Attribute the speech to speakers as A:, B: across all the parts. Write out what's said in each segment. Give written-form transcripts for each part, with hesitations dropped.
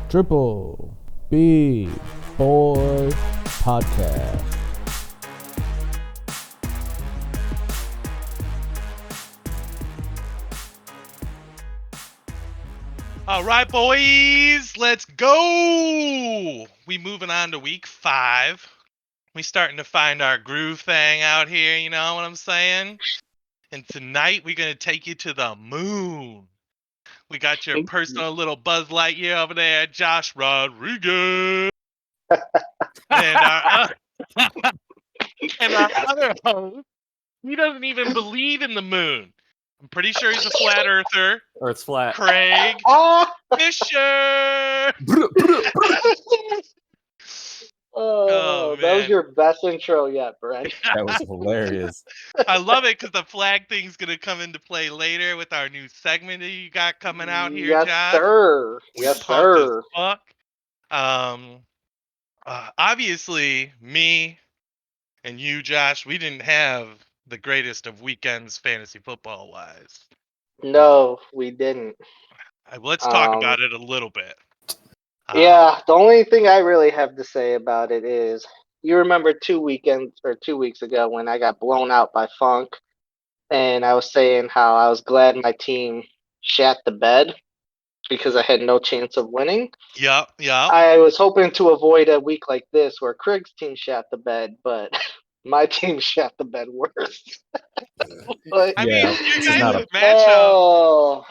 A: Triple B Boys Podcast.
B: All right, boys, let's go. We moving on to week 5. We starting to find our groove thing out here, you know what I'm saying? And tonight we're going to take you to the moon. We got your personal little Buzz Lightyear over there, Josh Rodriguez. and our other host, he doesn't even believe in the moon. I'm pretty sure he's a flat earther.
C: Or it's flat.
B: Craig Fisher.
D: Oh, that was
B: man.
D: your best intro yet, Brent.
C: That was hilarious.
B: I love it because the flag thing's going to come into play later with our new segment that you got coming out here,
D: Yes,
B: Josh.
D: sir.
B: We
D: Yes,
B: pumped
D: sir.
B: as fuck. Obviously, me and you, Josh, we didn't have the greatest of weekends fantasy football-wise.
D: No, we didn't.
B: Let's talk about it a little bit.
D: Yeah, the only thing I really have to say about it is, you remember 2 weeks ago when I got blown out by Funk, and I was saying how I was glad my team shat the bed because I had no chance of winning.
B: Yep.
D: I was hoping to avoid a week like this where Craig's team shat the bed, but my team shat the bed worse.
B: But, I mean,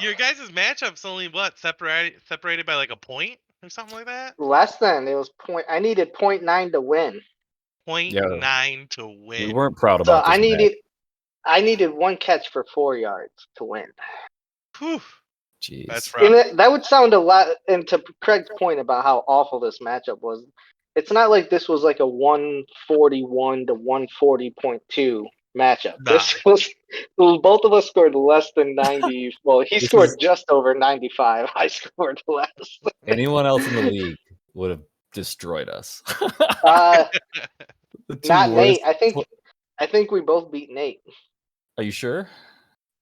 B: your guys' matchup's only separated by like a point or something like that?
D: Less than. It was I needed 0.9 to win.
B: 0.9 to win.
C: We weren't proud about this.
D: I needed 1 catch for 4 yards to win.
B: Whew.
C: Jeez.
B: That's rough.
D: And that would sound a lot. And to Craig's point about how awful this matchup was, it's not like this was like a 141 to 140.2 matchup. Nah. This was both of us scored less than 90. Well, he scored just over 95. I scored less.
C: Anyone else in the league would have destroyed us.
D: Not Nate. I think we both beat Nate.
C: Are you sure?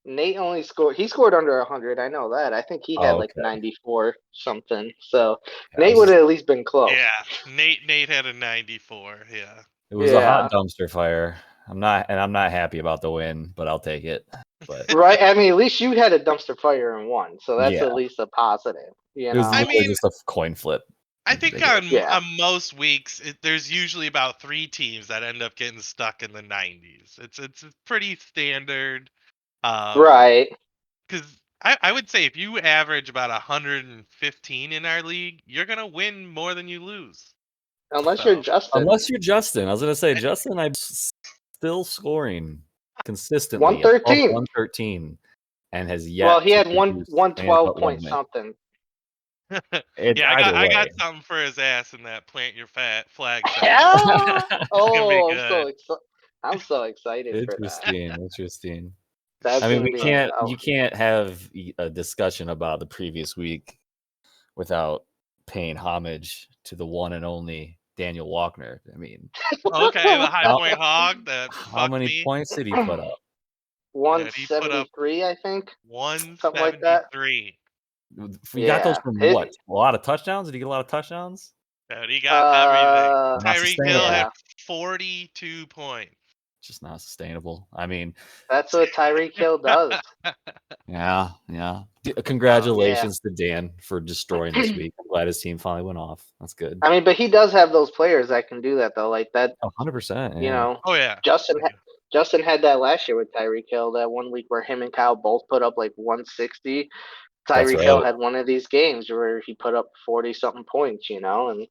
D: Nate only scored. He scored under 100. I know that. I think he had like 94 something. So Nate would have at least been close.
B: Yeah, Nate had a 94. Yeah,
C: it was a hot dumpster fire. I'm not happy about the win, but I'll take it. But
D: right, I mean, at least you had a dumpster fire and won, so that's at least a positive. You know?
C: It was just a coin flip.
B: I think on most weeks, there's usually about 3 teams that end up getting stuck in the 90s. It's pretty standard.
D: Right.
B: Because I would say if you average about 115 in our league, you're going to win more than you lose.
D: Unless you're Justin.
C: I was going to say, Justin, I'm still scoring consistently.
D: 113.
C: 113. And has yet.
D: Well, he had 112 point something.
B: I got something for his ass in that plant your fat flag.
D: I'm so excited for that.
C: Interesting. I mean, you can't have a discussion about the previous week without paying homage to the one and only Daniel Walkner. I mean,
B: okay, the high point hog.
C: How many points did he put up?
D: 173, I think.
B: 173.
D: Something like that.
C: We got those from what? A lot of touchdowns? Did he get a lot of touchdowns?
B: Dude, he got everything. Tyreek Hill had 42 points.
C: Just not sustainable. I mean,
D: that's what Tyreek Hill does.
C: Yeah. Congratulations to Dan for destroying this week. I'm glad his team finally went off. That's good.
D: I mean, but he does have those players that can do that though, like that.
C: 100%.
D: You know.
B: Oh yeah.
D: Justin had that last year with Tyreek Hill. That one week where him and Kyle both put up like 160. Tyreek Hill had one of these games where he put up 40-something points. You know, and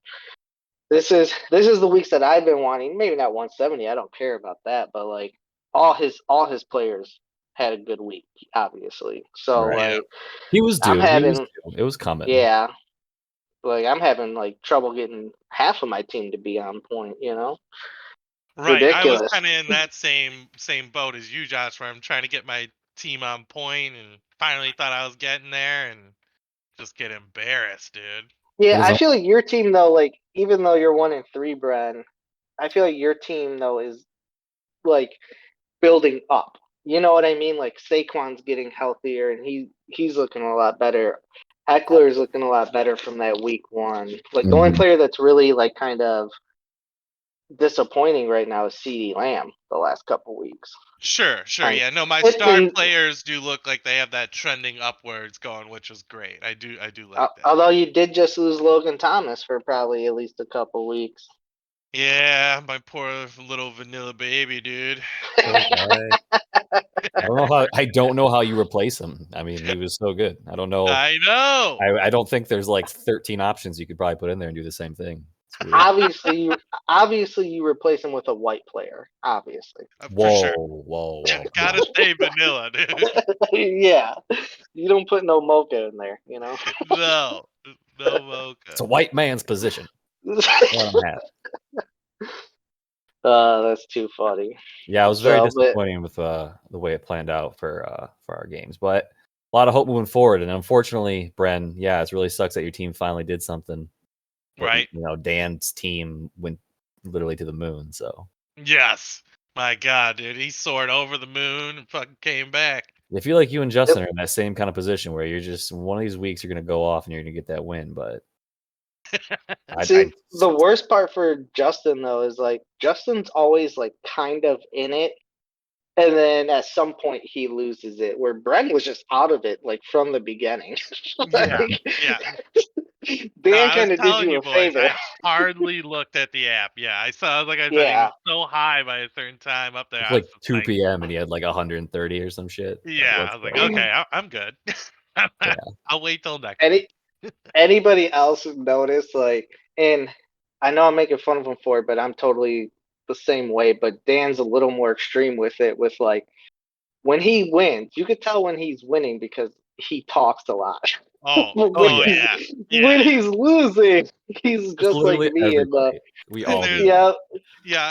D: this is the weeks that I've been wanting. Maybe not 170. I don't care about that, but like all his players had a good week, obviously. So like
C: he was due. It was coming.
D: Yeah, like I'm having like trouble getting half of my team to be on point. You know.
B: Right.
D: Ridiculous.
B: I was kind of in that same boat as you, Josh, where I'm trying to get my team on point, and finally thought I was getting there, and just get embarrassed, dude.
D: Yeah, I feel like your team though, like even though you're 1-3, Bren, I feel like your team though is like building up. You know what I mean? Like Saquon's getting healthier and he's looking a lot better. Eckler's looking a lot better from that week 1. Like the only player that's really like kind of disappointing right now is CeeDee Lamb the last couple weeks.
B: Sure. Yeah, no, my star players do look like they have that trending upwards going, which is great. I do like that.
D: Although you did just lose Logan Thomas for probably at least a couple weeks.
B: Yeah, my poor little vanilla baby, dude.
C: I don't know how you replace him. I mean, he was so good. I don't know.
B: I know.
C: I don't think there's like 13 options you could probably put in there and do the same thing.
D: Obviously, you replace him with a white player. Obviously.
C: Whoa.
B: Gotta stay vanilla, dude.
D: Yeah, you don't put no mocha in there, you know.
B: No mocha.
C: It's a white man's position.
D: That's too funny.
C: Yeah, I was very disappointed with the way it planned out for our games, but a lot of hope moving forward. And unfortunately, Bren, yeah, it really sucks that your team finally did something. But,
B: right.
C: You know, Dan's team went literally to the moon. So
B: yes, my God, dude, he soared over the moon and fucking came back.
C: I feel like you and Justin are in that same kind of position where you're just one of these weeks you're gonna go off and you're gonna get that win, but.
D: The worst part for Justin though is like Justin's always like kind of in it, and then at some point he loses it. Where Brent was just out of it like from the beginning.
B: Yeah.
D: Dan kind of did you a favor.
B: I hardly looked at the app. Yeah, I saw like I thought he was so high by a certain time up there.
C: It was like 2 p.m. and he had like 130 or some shit.
B: Yeah, I was like, okay, I'm good. I'll wait till next.
D: Anybody else notice like, and I know I'm making fun of him for it, but I'm totally the same way. But Dan's a little more extreme with it. With like when he wins, you could tell when he's winning because he talks a lot.
B: Yeah.
D: When he's losing, he's just like me.
C: We all
B: yeah.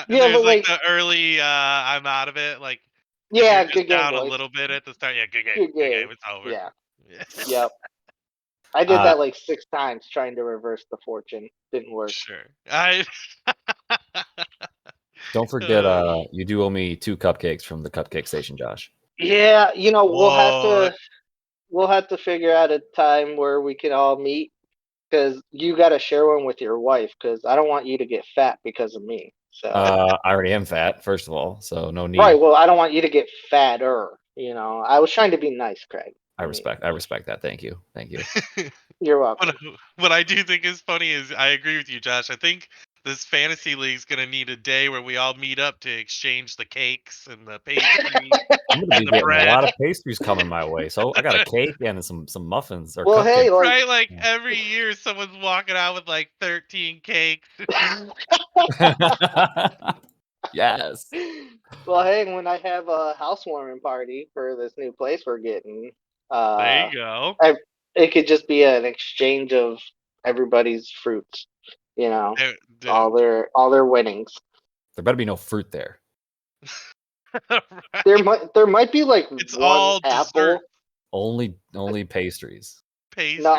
B: There's like the early I'm out of it. Like
D: good
B: game, down
D: boys.
B: A little bit at the start. Yeah, good game. It's over.
D: Yeah. Yep. I did that like 6 times trying to reverse the fortune. Didn't work.
B: Sure.
C: Don't forget, you do owe me 2 cupcakes from the cupcake station, Josh.
D: Yeah, we'll have to figure out a time where we can all meet because you got to share one with your wife because I don't want you to get fat because of me. So
C: I already am fat, first of all, so no need.
D: Right. Well, I don't want you to get fatter. You know, I was trying to be nice, Craig.
C: I respect that. Thank you.
D: You're welcome.
B: What I do think is funny is I agree with you, Josh. I think this fantasy league is gonna need a day where we all meet up to exchange the cakes and the pastries
C: and the bread. A lot of pastries coming my way, so I got a cake and some muffins. Or
D: well, hey,
B: right? Like every year, someone's walking out with like 13 cakes.
C: Yes.
D: Well, hey, when I have a housewarming party for this new place we're getting,
B: there you go.
D: It could just be an exchange of everybody's fruits. You know, all their winnings.
C: There better be no fruit there.
B: Right.
D: There might be like
B: it's
D: one
B: all
D: apple.
B: Dessert.
C: Only pastries.
D: No,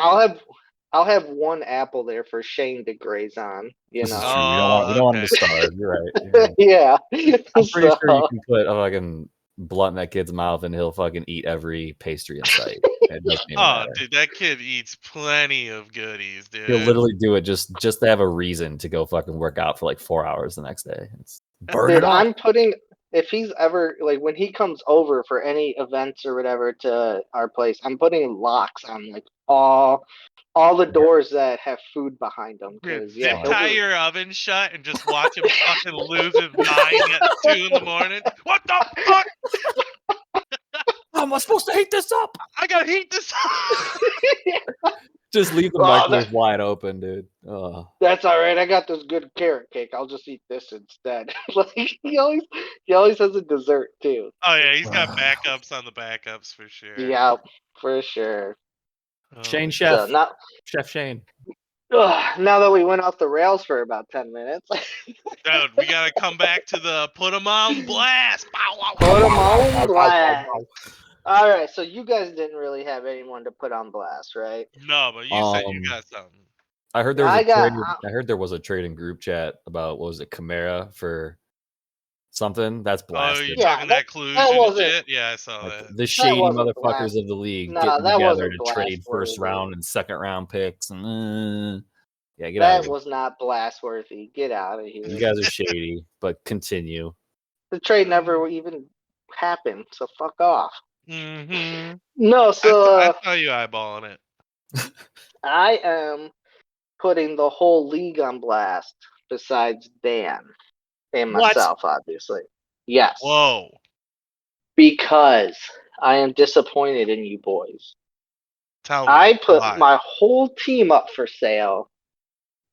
D: I'll have one apple there for Shane to graze on. You know,
C: we don't want him to starve. You're right.
D: Yeah.
C: I'm pretty sure you can put a fucking blunt in that kid's mouth and he'll fucking eat every pastry in sight.
B: Dude, that kid eats plenty of goodies, dude.
C: He'll literally do it just to have a reason to go fucking work out for like 4 hours the next day.
D: Dude, I'm putting, if he's ever, like when he comes over for any events or whatever to our place, I'm putting locks on like all the doors that have food behind them.
B: Zip tie your oven shut and just watch him fucking lose his mind at 2 a.m. What the fuck?
C: How am I supposed to heat this up?
B: I gotta heat this up.
C: Just leave the microwave wide open, dude.
D: That's all right. I got this good carrot cake. I'll just eat this instead. Like he always has a dessert too.
B: Oh yeah, he's got backups on the backups for sure.
D: Yeah, for sure.
C: Shane Chef. Chef Shane.
D: Now that we went off the rails for about 10 minutes.
B: Dude, we gotta come back to the put 'em on blast.
D: Put 'em on blast. All right, so you guys didn't really have anyone to put on blast, right?
B: No, but you said you got something.
C: I heard there was a trading group chat about, what was it, Kamara for something. That's blasted.
B: Oh, you're talking that collusion shit? Yeah, I saw that.
C: The shady motherfuckers of the league getting together to trade first round and second round picks. And yeah, get out of here.
D: That was not blast-worthy. Get out of here.
C: You guys are shady, but continue.
D: The trade never even happened, so fuck off.
B: Mm-hmm.
D: No, so
B: I saw you eyeballing it.
D: I am putting the whole league on blast besides Dan and myself, obviously. Yes.
B: Whoa.
D: Because I am disappointed in you boys.
B: Tell me
D: I put
B: why.
D: my whole team up for sale,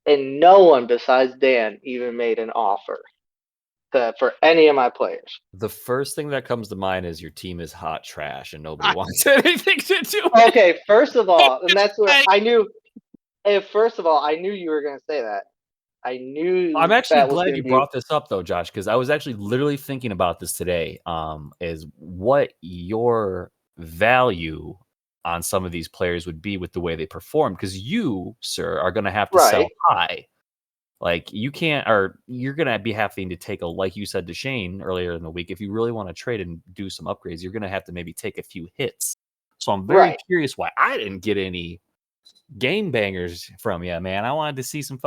D: and no one besides Dan even made an offer for any of my players.
C: The first thing that comes to mind is your team is hot trash and nobody wants anything to do with it.
D: Okay, first of all, and that's where I knew. First of all, I knew you were going to say that. I knew.
C: I'm actually glad you brought this up, though, Josh, because I was actually literally thinking about this today. Is what your value on some of these players would be with the way they perform? Because you, sir, are going to have to sell high. Like, you can't, or you're going to be having to take like you said to Shane earlier in the week, if you really want to trade and do some upgrades, you're going to have to maybe take a few hits. So I'm very curious why I didn't get any game bangers from you, man. I wanted to see some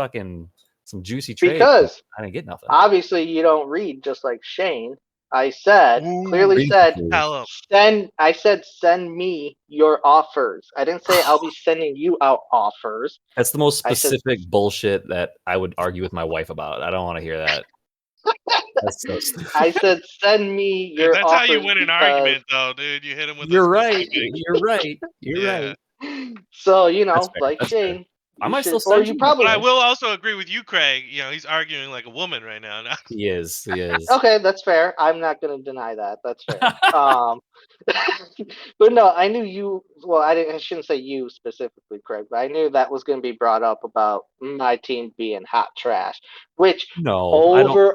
C: juicy trades.
D: Because
C: I didn't get nothing.
D: Obviously, you don't read just like Shane. I clearly said, send me your offers. I didn't say I'll be sending you out offers.
C: That's the most specific bullshit that I would argue with my wife about. I don't want to hear that. That's so stupid.
D: I said, send me your offers.
B: That's how you win an argument, though, dude. You hit him with
C: You're right. You're right. You're right.
D: So, like Shane.
C: I might still send you.
B: But I will also agree with you, Craig. He's arguing like a woman right now.
C: He is.
D: Okay, that's fair. I'm not going to deny that. That's fair. But no, I knew you. Well, I shouldn't say you specifically, Craig, but I knew that was going to be brought up about my team being hot trash. Which I know,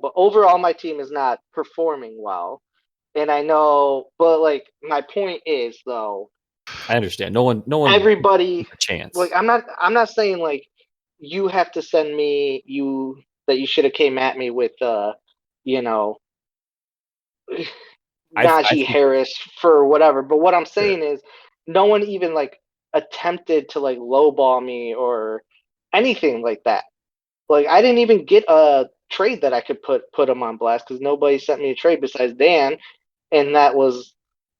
D: but overall, my team is not performing well, and I know. But my point is though.
C: I understand. No one.
D: Everybody.
C: A chance.
D: I'm not saying you have to send me that you should have came at me with Najee Harris for whatever. But what I'm saying is, no one even attempted to lowball me or anything like that. I didn't even get a trade that I could put him on blast because nobody sent me a trade besides Dan, and that was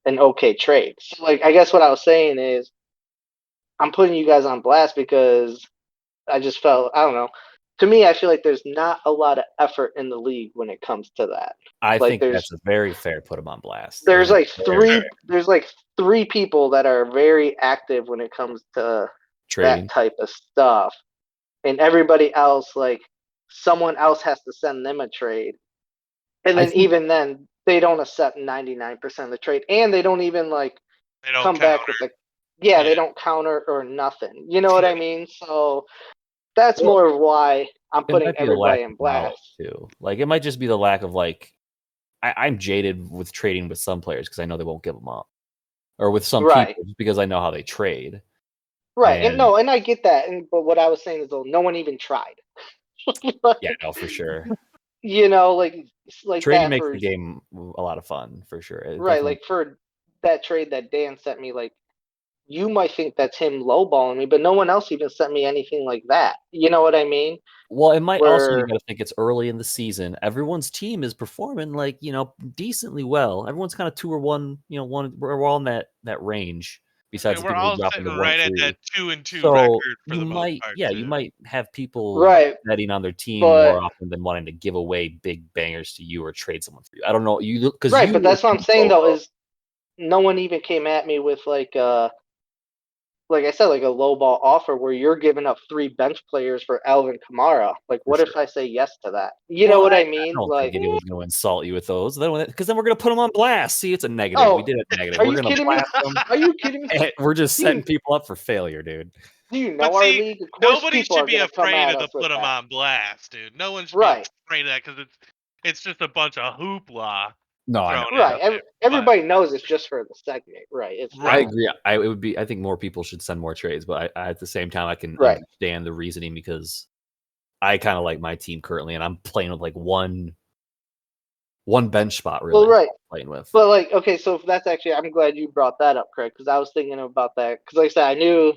D: an okay trade. So I guess what I was saying is I'm putting you guys on blast because I just felt, I don't know. To me, I feel like there's not a lot of effort in the league when it comes to that.
C: I think that's a very fair put them on blast.
D: There's three people that are very active when it comes to trading. That type of stuff. And everybody else, someone else has to send them a trade. And then even then, they don't accept 99% of the trade, and they don't even come back with they don't counter or nothing. You know what I mean? So that's more of why I'm putting everybody in blast
C: too. It might just be the lack of I'm jaded with trading with some players because I know they won't give them up, or with some people because I know how they trade.
D: Right, and I get that. But what I was saying is, though, no one even tried.
C: Yeah, no, for sure.
D: Trading
C: makes the game a lot of fun for sure.
D: Right, for that trade that Dan sent me, you might think that's him lowballing me, but no one else even sent me anything like that. You know what I mean?
C: Well, it might also, you got to think it's early in the season. Everyone's team is performing decently well. Everyone's kind of 2 or 1. We're all in that range. Besides,
B: we're all sitting right at that 2-2
C: so
B: record for
C: you
B: the
C: might,
B: most part.
C: You might have people betting on their team more often than wanting to give away big bangers to you or trade someone for you. I don't know
D: but that's what I'm saying though is no one even came at me with like I said, a low ball offer where you're giving up 3 bench players for Alvin Kamara. What if I say yes to that? You know what I mean?
C: I don't think anyone was going to insult you with those. Because then we're going to put them on blast. See, it's a negative. We did it negative.
D: We're going to blast them. Are you kidding me?
C: We're just setting people up for failure, dude.
D: Do you know our league?
B: Nobody should be afraid of put them on blast, dude. No one should be afraid of that because it's just a bunch of hoopla.
C: No, I know.
D: Right. Everybody knows it's just for the segment. Right.
C: I agree. It would be. I think more people should send more trades, but I at the same time, I can understand the reasoning because I kind of like my team currently, and I'm playing with like one bench spot really.
D: Well, right.
C: Playing with.
D: But like, okay, so that's actually, I'm glad you brought that up, Craig, because I was thinking about that. Because like I said, I knew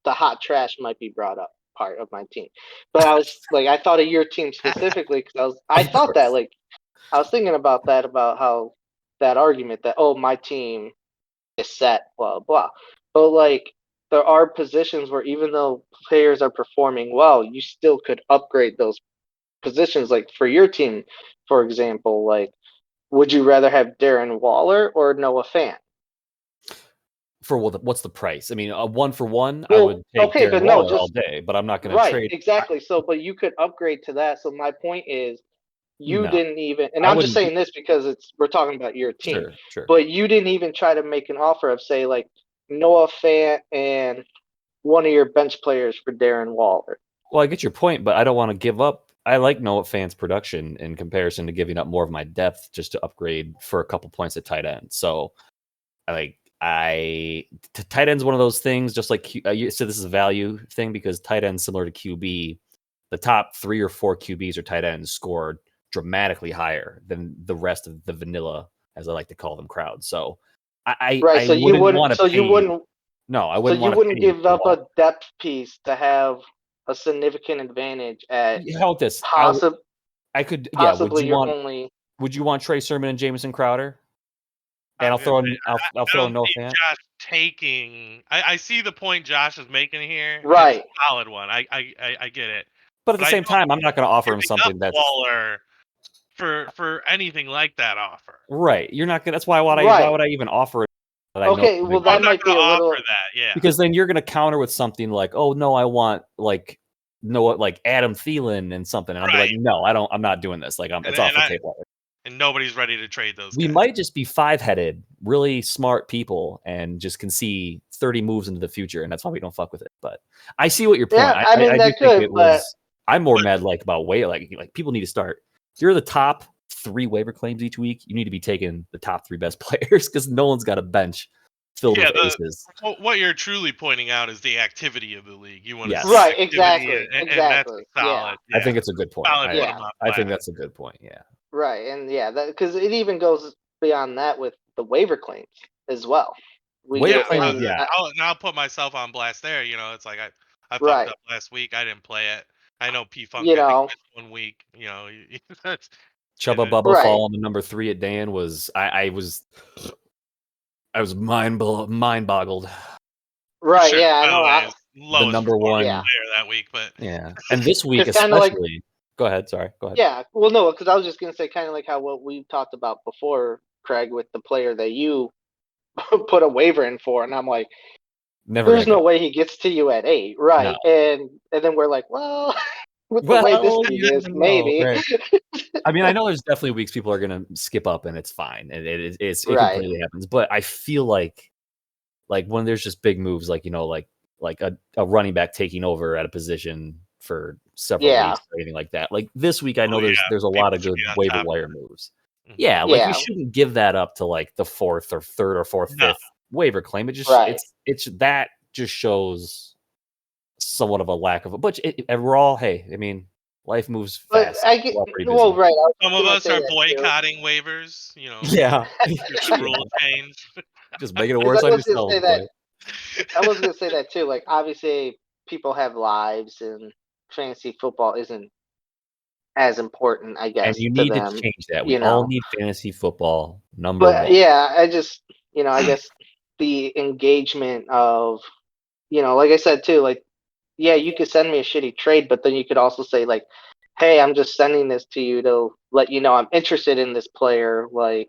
D: the hot trash might be brought up part of my team, but I was like, I thought of your team specifically because I thought that like. I was thinking about that, about how that argument that, oh, my team is set, blah, blah. But, like, there are positions where even though players are performing well, you still could upgrade those positions. Like, for your team, for example, like, would you rather have Darren Waller or Noah Fant?
C: For what's the price? I mean, a 1-for-1, I would take Darren Waller all day, but I'm not going to trade.
D: Right, exactly. So, but you could upgrade to that. So my point is, didn't even, and I'm just saying this because we're talking about your team,
C: sure.
D: But you didn't even try to make an offer of, say, like Noah Fant and one of your bench players for Darren Waller.
C: Well, I get your point, but I don't want to give up. I like Noah Fant's production in comparison to giving up more of my depth just to upgrade for a couple points at tight end. So, tight end's one of those things. Just like you said, this is a value thing because tight end, similar to QB, the top 3 or 4 QBs or tight ends scored dramatically higher than the rest of the vanilla, as I like to call them, crowd. So I wouldn't want to pay. No, I wouldn't.
D: So you wouldn't give up a depth piece to have a significant advantage at.
C: How this? I could.
D: Possibly
C: Would you want Trey Sermon and Jamison Crowder? And I'll throw in Noah Fant.
B: Josh taking. I see the point Josh is making here.
D: Right.
B: It's a solid one. I get it.
C: But at the same time, I'm not going to offer him something that's
B: Waller for anything like that offer.
C: Right. You're not going. That's why would I even offer it?
D: That might be a little.
B: Offer that, yeah.
C: Because then you're going to counter with something like, "Oh no, I want like Adam Thielen and something," and I'll be like, "No, I don't. I'm not doing this. Like, it's off the table."
B: And nobody's ready to trade those.
C: We might just be 5-headed, really smart people, and just can see 30 moves into the future, and that's why we don't fuck with it. But I see what your point.
D: Yeah, I mean, that could.
C: I'm more mad about like people need to start. You're the top 3 waiver claims each week. You need to be taking the top 3 best players because no one's got a bench filled with aces.
B: What you're truly pointing out is the activity of the league. You want to
D: right, exactly,
B: and that's solid.
C: Yeah. I think it's a good point. I think that's a good point. Yeah.
D: Right, and because it even goes beyond that with the waiver claims as well.
B: I'll put myself on blast there. You know, it's like I fucked up last week. I didn't play it. I know P Funk. Missed 1 week. You know,
C: Chubba Bubba falling to number 3 at Dan was I was mind boggled.
D: Right. Sure, I know.
C: The number 1
B: player that week, but
C: and this week especially. Go ahead. Sorry. Go ahead.
D: Yeah. Well, no, because I was just gonna say kind of like what we talked about before, Craig, with the player that you put a waiver in for, and I'm like, there's no way he gets to you at 8, right? No. And then we're like, well, with the way this league is, maybe.
C: Right. I mean, I know there's definitely weeks people are gonna skip up, and it's fine. It completely happens. But I feel like when there's just big moves, like a running back taking over at a position for several weeks or anything like that. Like this week, I know there's a lot of good waiver wire moves. Yeah, you shouldn't give that up to like the 4th or 3rd or 4th, 5th waiver claim. It just it's that just shows somewhat of a lack of a. But we're all I mean, life moves fast.
D: Some
B: of us are boycotting waivers. You know.
C: Yeah.
B: Rule change.
C: Just making it worse on yourself.
D: I was gonna say that too. Like obviously, people have lives and fantasy football isn't as important, I guess.
C: And you need to change that. We all need fantasy football number 1.
D: Yeah, I just I guess the engagement of like I said too, like you could send me a shitty trade, but then you could also say like, hey, I'm just sending this to you to let you know I'm interested in this player, like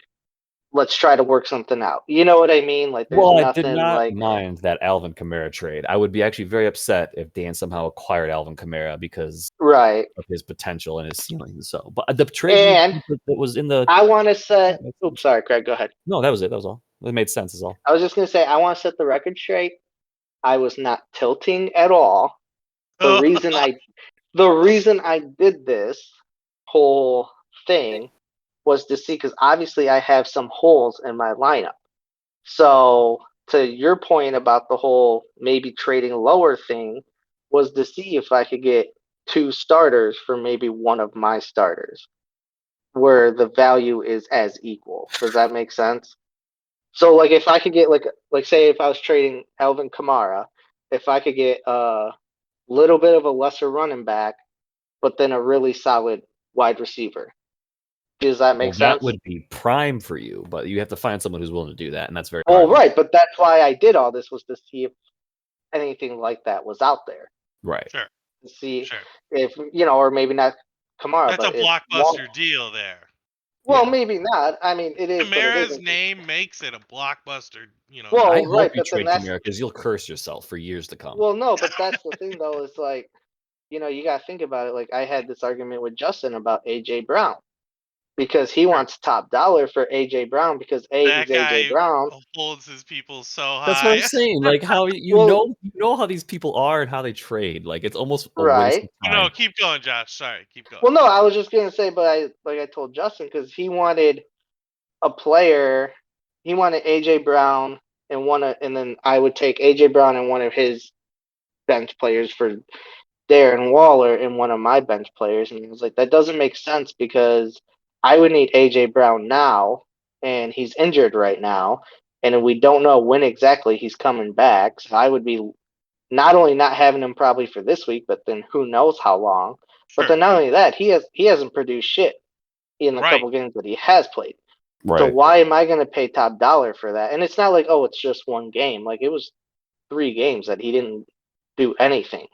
D: let's try to work something out. You know what I mean? Like, there's nothing. I did not
C: mind that Alvin Kamara trade. I would be actually very upset if Dan somehow acquired Alvin Kamara because of his potential and his ceiling. So, but the trade that was in the.
D: I want to set. Oops, sorry, Craig. Go ahead.
C: No, that was it. That was all. It made sense. Is all.
D: I was just gonna say I want to set the record straight. I was not tilting at all. The reason I did this whole thing was to see, because obviously I have some holes in my lineup. So to your point about the whole maybe trading lower thing was to see if I could get 2 starters for maybe one of my starters where the value is as equal. Does that make sense? So like if I could get like say if I was trading Alvin Kamara, if I could get a little bit of a lesser running back, but then a really solid wide receiver. Does that make sense?
C: That would be prime for you, but you have to find someone who's willing to do that, and that's very
D: hard.
C: Well,
D: right, but that's why I did all this, was to see if anything like that was out there.
C: Right.
B: Sure.
D: To see if, or maybe not Kamara,
B: that's
D: but
B: a blockbuster deal there.
D: Well, maybe not. I mean, it is.
B: Kamara's name makes it a blockbuster.
D: Well,
C: I
D: right,
C: hope you trade Kamara because you'll curse yourself for years to come.
D: Well, no, but that's the thing, though. Is like, you got to think about it. Like, I had this argument with Justin about AJ Brown because he wants top dollar for AJ Brown because
B: that
D: he's AJ Brown.
B: Holds his people so high.
C: That's what I'm saying. Like how you know how these people are and how they trade. Like it's almost a waste of time.
B: No, keep going, Josh. Sorry, keep going.
D: Well, no, I was just gonna say, but I told Justin because he wanted a player. He wanted AJ Brown and then I would take AJ Brown and one of his bench players for Darren Waller and one of my bench players, and he was like, that doesn't make sense because I would need AJ Brown now, and he's injured right now, and we don't know when exactly he's coming back. So I would be not only not having him probably for this week, but then who knows how long. But then not only that, he hasn't produced shit in the couple games that he has played. Right. So why am I going to pay top dollar for that? And it's not like, oh, it's just one game. Like it was 3 games that he didn't do anything,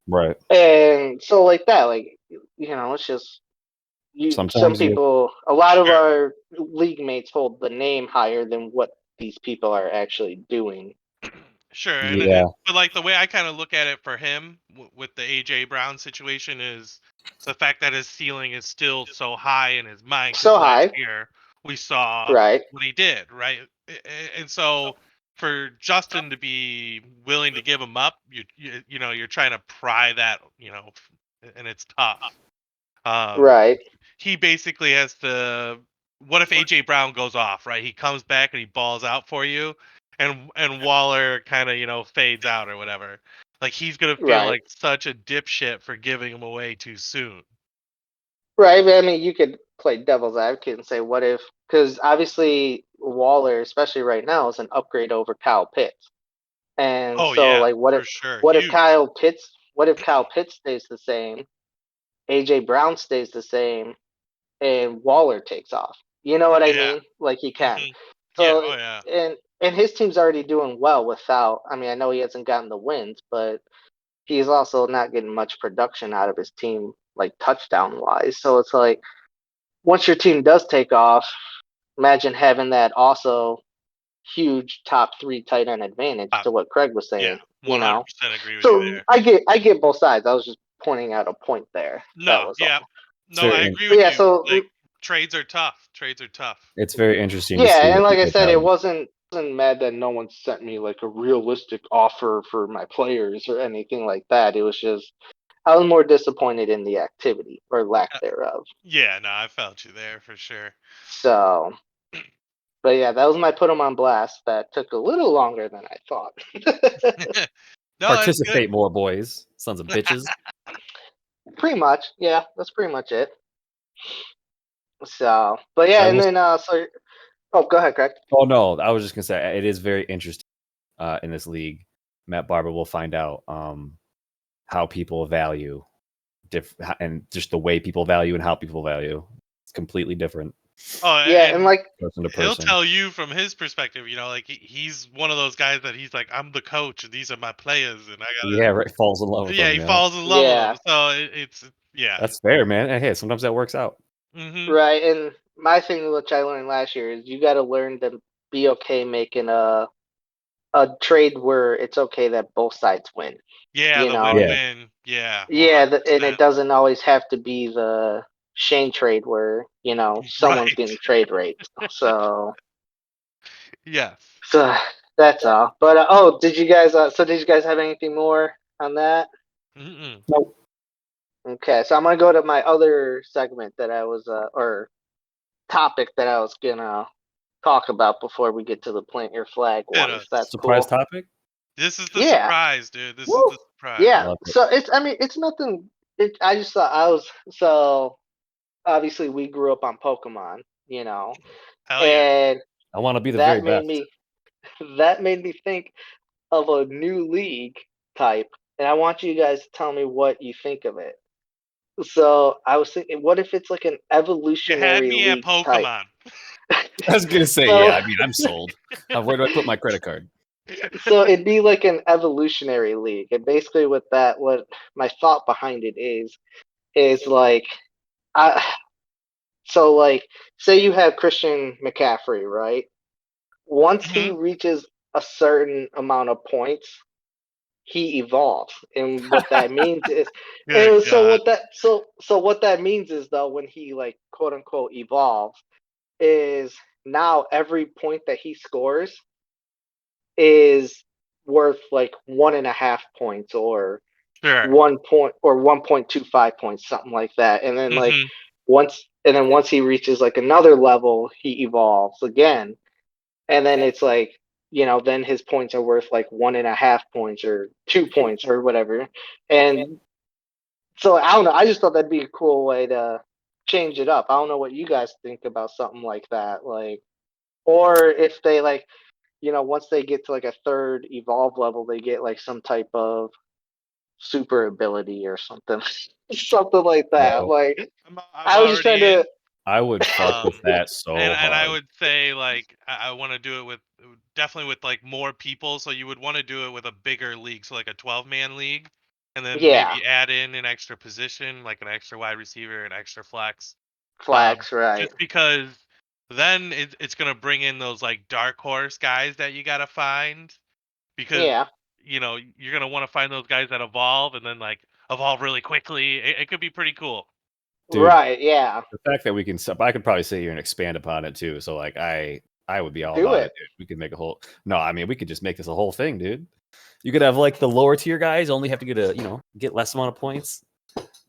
D: Right. And so like that, like, it's just some people, a lot of our league mates hold the name higher than what these people are actually doing.
B: Sure. But like the way I kind of look at it for him with the AJ Brown situation is the fact that his ceiling is still so high in his mind.
D: So high.
B: Last year we saw what he did, right? And so for Justin to be willing to give him up, you're trying to pry that, and it's tough.
D: Right.
B: He basically has to. What if AJ Brown goes off, right? He comes back and he balls out for you, and Waller kind of fades out or whatever. Like he's gonna feel like such a dipshit for giving him away too soon.
D: Right. I mean, you could play devil's advocate and say, what if? Because obviously Waller, especially right now, is an upgrade over Kyle Pitts. And what if Kyle Pitts stays the same, AJ Brown stays the same, and Waller takes off? You know what I mean? Like he can. So and his team's already doing well without. I mean, I know he hasn't gotten the wins, but he's also not getting much production out of his team, like touchdown wise. So it's like once your team does take off, imagine having that also huge top 3 tight end advantage to what Craig was saying.
B: Yeah, 100% agree with
D: you
B: there.
D: I get both sides. I was just pointing out a point there.
B: No, I agree with you. So trades are tough.
C: It's very interesting.
D: Yeah, and like I said, it wasn't mad that no one sent me like a realistic offer for my players or anything like that. It was just I was more disappointed in the activity or lack thereof.
B: Yeah, no, I felt you there for sure.
D: So, but yeah, that was my put them on blast. That took a little longer than I thought.
C: Participate more, boys. Sons of bitches.
D: Pretty much, yeah. That's pretty much it. So, but yeah, and then go ahead, Craig.
C: Oh no, I was just gonna say it is very interesting in this league. Matt Barber will find out how people value and just the way people value and how people value. It's completely different.
B: Oh
D: yeah, and like
C: person to
B: he'll
C: person.
B: tell you from his perspective, like he's one of those guys that he's like, I'm the coach and these are my players and I gotta
C: falls in love with them.
B: He falls in love with them. So it's
C: that's fair, man. Hey, sometimes that works out.
B: Mm-hmm.
D: Right, and my thing which I learned last year is you got to learn to be okay making a trade where it's okay that both sides win.
B: Yeah, win-win. Yeah.
D: And it doesn't always have to be the Shane trade where someone's getting trade raped. So
B: yes.
D: So that's all. But did you guys have anything more on that?
B: Mm-mm.
C: Nope.
D: Okay, so I'm gonna go to my other segment that I was topic that I was gonna talk about before we get to the plant your flag one. If that's
C: surprise
D: cool.
C: topic.
B: This is the surprise, dude. This is the surprise.
D: Yeah. So it's nothing. I just thought so. Obviously, we grew up on Pokemon, you know,
B: Hell yeah.
D: and
C: I want to be the very best.
D: That made me think of a new league type, and I want you guys to tell me what you think of it. So I was thinking, what if it's like an
B: You
D: evolutionary
B: had me at
D: league type?
B: Pokemon.
C: I was gonna say,
D: So-
C: yeah. I mean, I'm sold. Where do I put my credit card?
D: So it'd be like an evolutionary league, and basically what my thought behind it is like, so like, say you have Christian McCaffrey, right? Once he reaches a certain amount of points, he evolves, and what that means is, so what that means is though, when he like quote unquote evolves, is now every point that he scores is worth like 1.5 points or
B: Sure.
D: 1 point or 1.25 points, something like that. And then like once he reaches like another level, he evolves again. And then it's like, then his points are worth like 1.5 points or 2 points or whatever. And so I don't know. I just thought that'd be a cool way to change it up. I don't know what you guys think about something like that. Like, or if they like, once they get to like a third evolve level, they get like some type of super ability or something, something like that. Like, I was just trying to.
C: I would fuck with that so hard.
B: And I would say like I want to do it with definitely with like more people. So you would want to do it with a bigger league, so like a 12-man league, and then maybe add in an extra position, like an extra wide receiver, an extra flex.
D: Right?
B: Just because then it's gonna bring in those like dark horse guys that you gotta find, because you're gonna want to find those guys that evolve and then like evolve really quickly. It could be pretty cool.
C: Dude,
D: right? Yeah.
C: The fact that we can, I could probably sit here and expand upon it too. So like, I would be all
D: Do
C: about
D: it.
C: it. Dude. We could make a whole. No, I mean, we could just make this a whole thing, dude. You could have like the lower tier guys only have to get less amount of points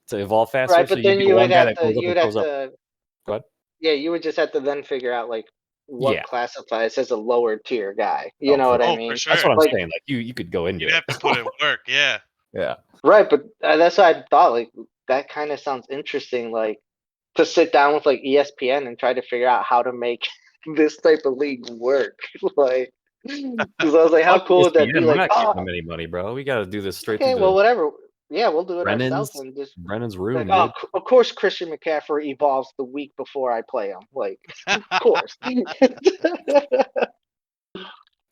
C: to evolve faster.
D: Right, but
C: so
D: then you would have to.
C: Go ahead.
D: Yeah, you would just have to then figure out like what classifies as a lower tier guy. You know what I mean?
B: For sure.
C: That's what I'm saying. Like you could go into
B: You'd have to put in work. Yeah.
C: Yeah.
D: Right, but that's what I thought. Like that kind of sounds interesting. Like to sit down with like ESPN and try to figure out how to make this type of league work. Like, because I was like, how cool would that be?
C: We're
D: Like,
C: not giving them any money, bro. We got to do this straight.
D: Okay, well, whatever. Yeah, we'll do it
C: Brennan's,
D: ourselves and just
C: Brennan's room.
D: Like, of course, Christian McCaffrey evolves the week before I play him. Like, of course.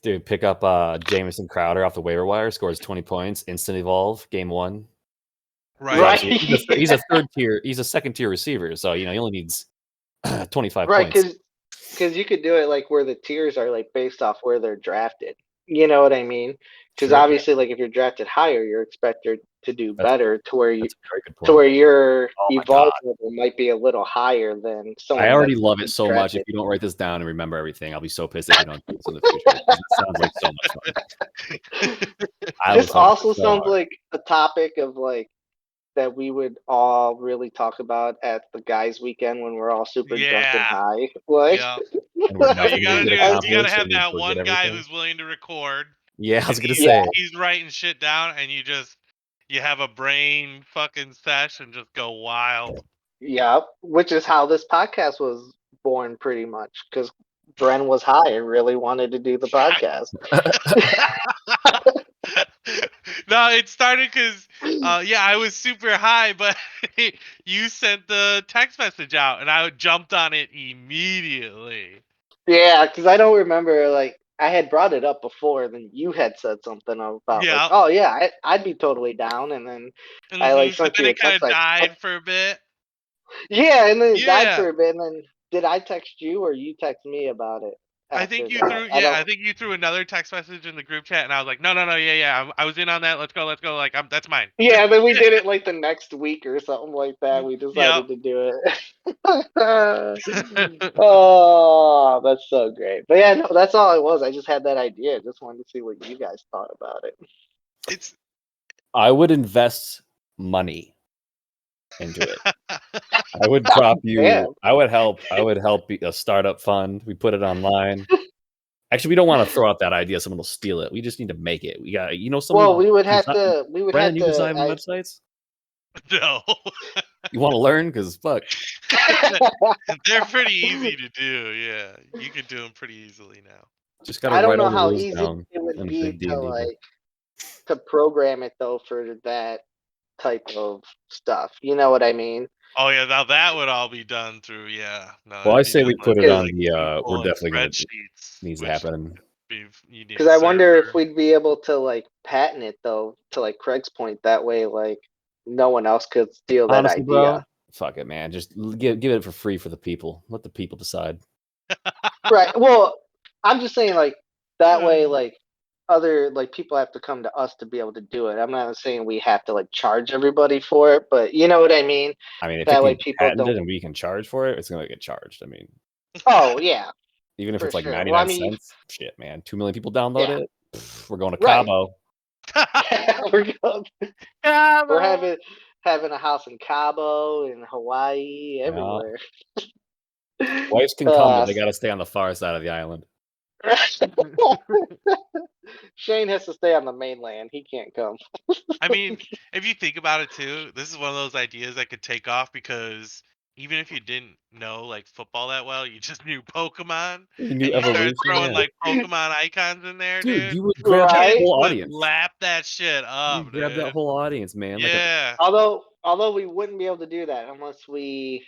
C: Dude, pick up Jamison Crowder off the waiver wire, scores 20 points, instant evolve, game 1.
B: Right.
C: He's a third tier. He's a second tier receiver, so he only needs 25
D: right,
C: points.
D: Because you could do it like where the tiers are like based off where they're drafted. You know what I mean? Because obviously, like if you're drafted higher, you're expected to do better to where your evolve level might be a little higher than someone.
C: I already love it so much. If you don't write this down and remember everything, I'll be so pissed if you don't do this in the future. It sounds like so much fun.
D: This also sounds like a topic of like that we would all really talk about at the guys' weekend when we're all super drunk and high. Like,
B: you gotta have that one guy who's willing to record.
C: Yeah, I was gonna say
B: he's writing shit down, and you have a brain fucking sesh and just go wild.
D: Yeah, which is how this podcast was born, pretty much, because Bren was high and really wanted to do the podcast.
B: No, it started because, I was super high, but you sent the text message out, and I jumped on it immediately. Yeah, because I don't remember, like, I had brought it up before, then you had said something about, like, oh, yeah, I'd be totally down, and then I, like, sent you a text, like... died for a bit. Yeah, and then it died for a bit, and then did I text you, or you text me about it? I think you threw. I think you threw another text message in the group chat, and I was like, no, yeah. I was in on that. Let's go. Like, that's mine.
D: Yeah, then we did it like the next week or something like that. We decided to do it. Oh, that's so great. But yeah, no, that's all it was. I just had that idea. Just wanted to see what you guys thought about it.
C: I would invest money into it. I would drop you.
D: Damn.
C: I would help a startup fund. We put it online. Actually, we don't want to throw out that idea. Someone will steal it. We just need to make it. We got, someone.
D: Well, we would have to.
C: Brandon, you design websites?
B: No.
C: You want to learn? Because fuck.
B: They're pretty easy to do. Yeah, you can do them pretty easily now.
C: Just gotta
D: I don't
C: write
D: know
C: all the
D: how
C: rules
D: easy
C: down
D: it would
C: in
D: be
C: big
D: to
C: D&D.
D: to program it though for that type of stuff. You know what I mean?
B: Oh yeah, now that would all be done through No,
C: Well, I
B: it'd be
C: say we
B: done
C: put
B: with,
C: it on
B: like,
C: the.
B: people
C: We're
B: and
C: definitely gonna
B: spreadsheets,
C: needs to
B: which
C: happen.
B: you need
D: Because
B: a
D: I wonder if
B: server.
D: we'd be able to like patent it though, to like Craig's point. That way, like no one else could steal that
C: Honestly,
D: idea.
C: bro, fuck it, man. Just give it for free for the people. Let the people decide.
D: Right. Well, I'm just saying like that way, like other like people have to come to us to be able to do it. I'm not saying we have to like charge everybody for it, but you know what I mean.
C: I mean, if
D: That
C: it
D: way
C: can
D: people
C: patent it
D: don't.
C: and we can charge for it, it's gonna get charged. I mean,
D: Oh yeah,
C: even if
D: for
C: it's like
D: sure.
C: 99
D: Well, I mean,
C: cents, shit, man. 2 million people download
D: Yeah.
C: it. Pff, we're going to
D: Right.
C: Cabo.
D: We're having a house in Cabo, in Hawaii, everywhere.
C: Wives can come, but they got to stay on the far side of the island.
D: Shane has to stay on the mainland. He can't come.
B: I mean, if you think about it too, this is one of those ideas that could take off because even if you didn't know like football that well, you just knew Pokemon,
C: You
B: and
C: knew
B: you started
C: evolution,
B: throwing
C: yeah.
B: like Pokemon icons in there,
C: Dude,
B: dude.
C: you would grab that
D: Right?
C: whole
B: Would
C: audience.
B: lap that shit up,
C: You grab that
B: dude.
C: whole audience, man.
B: Yeah.
D: Although we wouldn't be able to do that unless we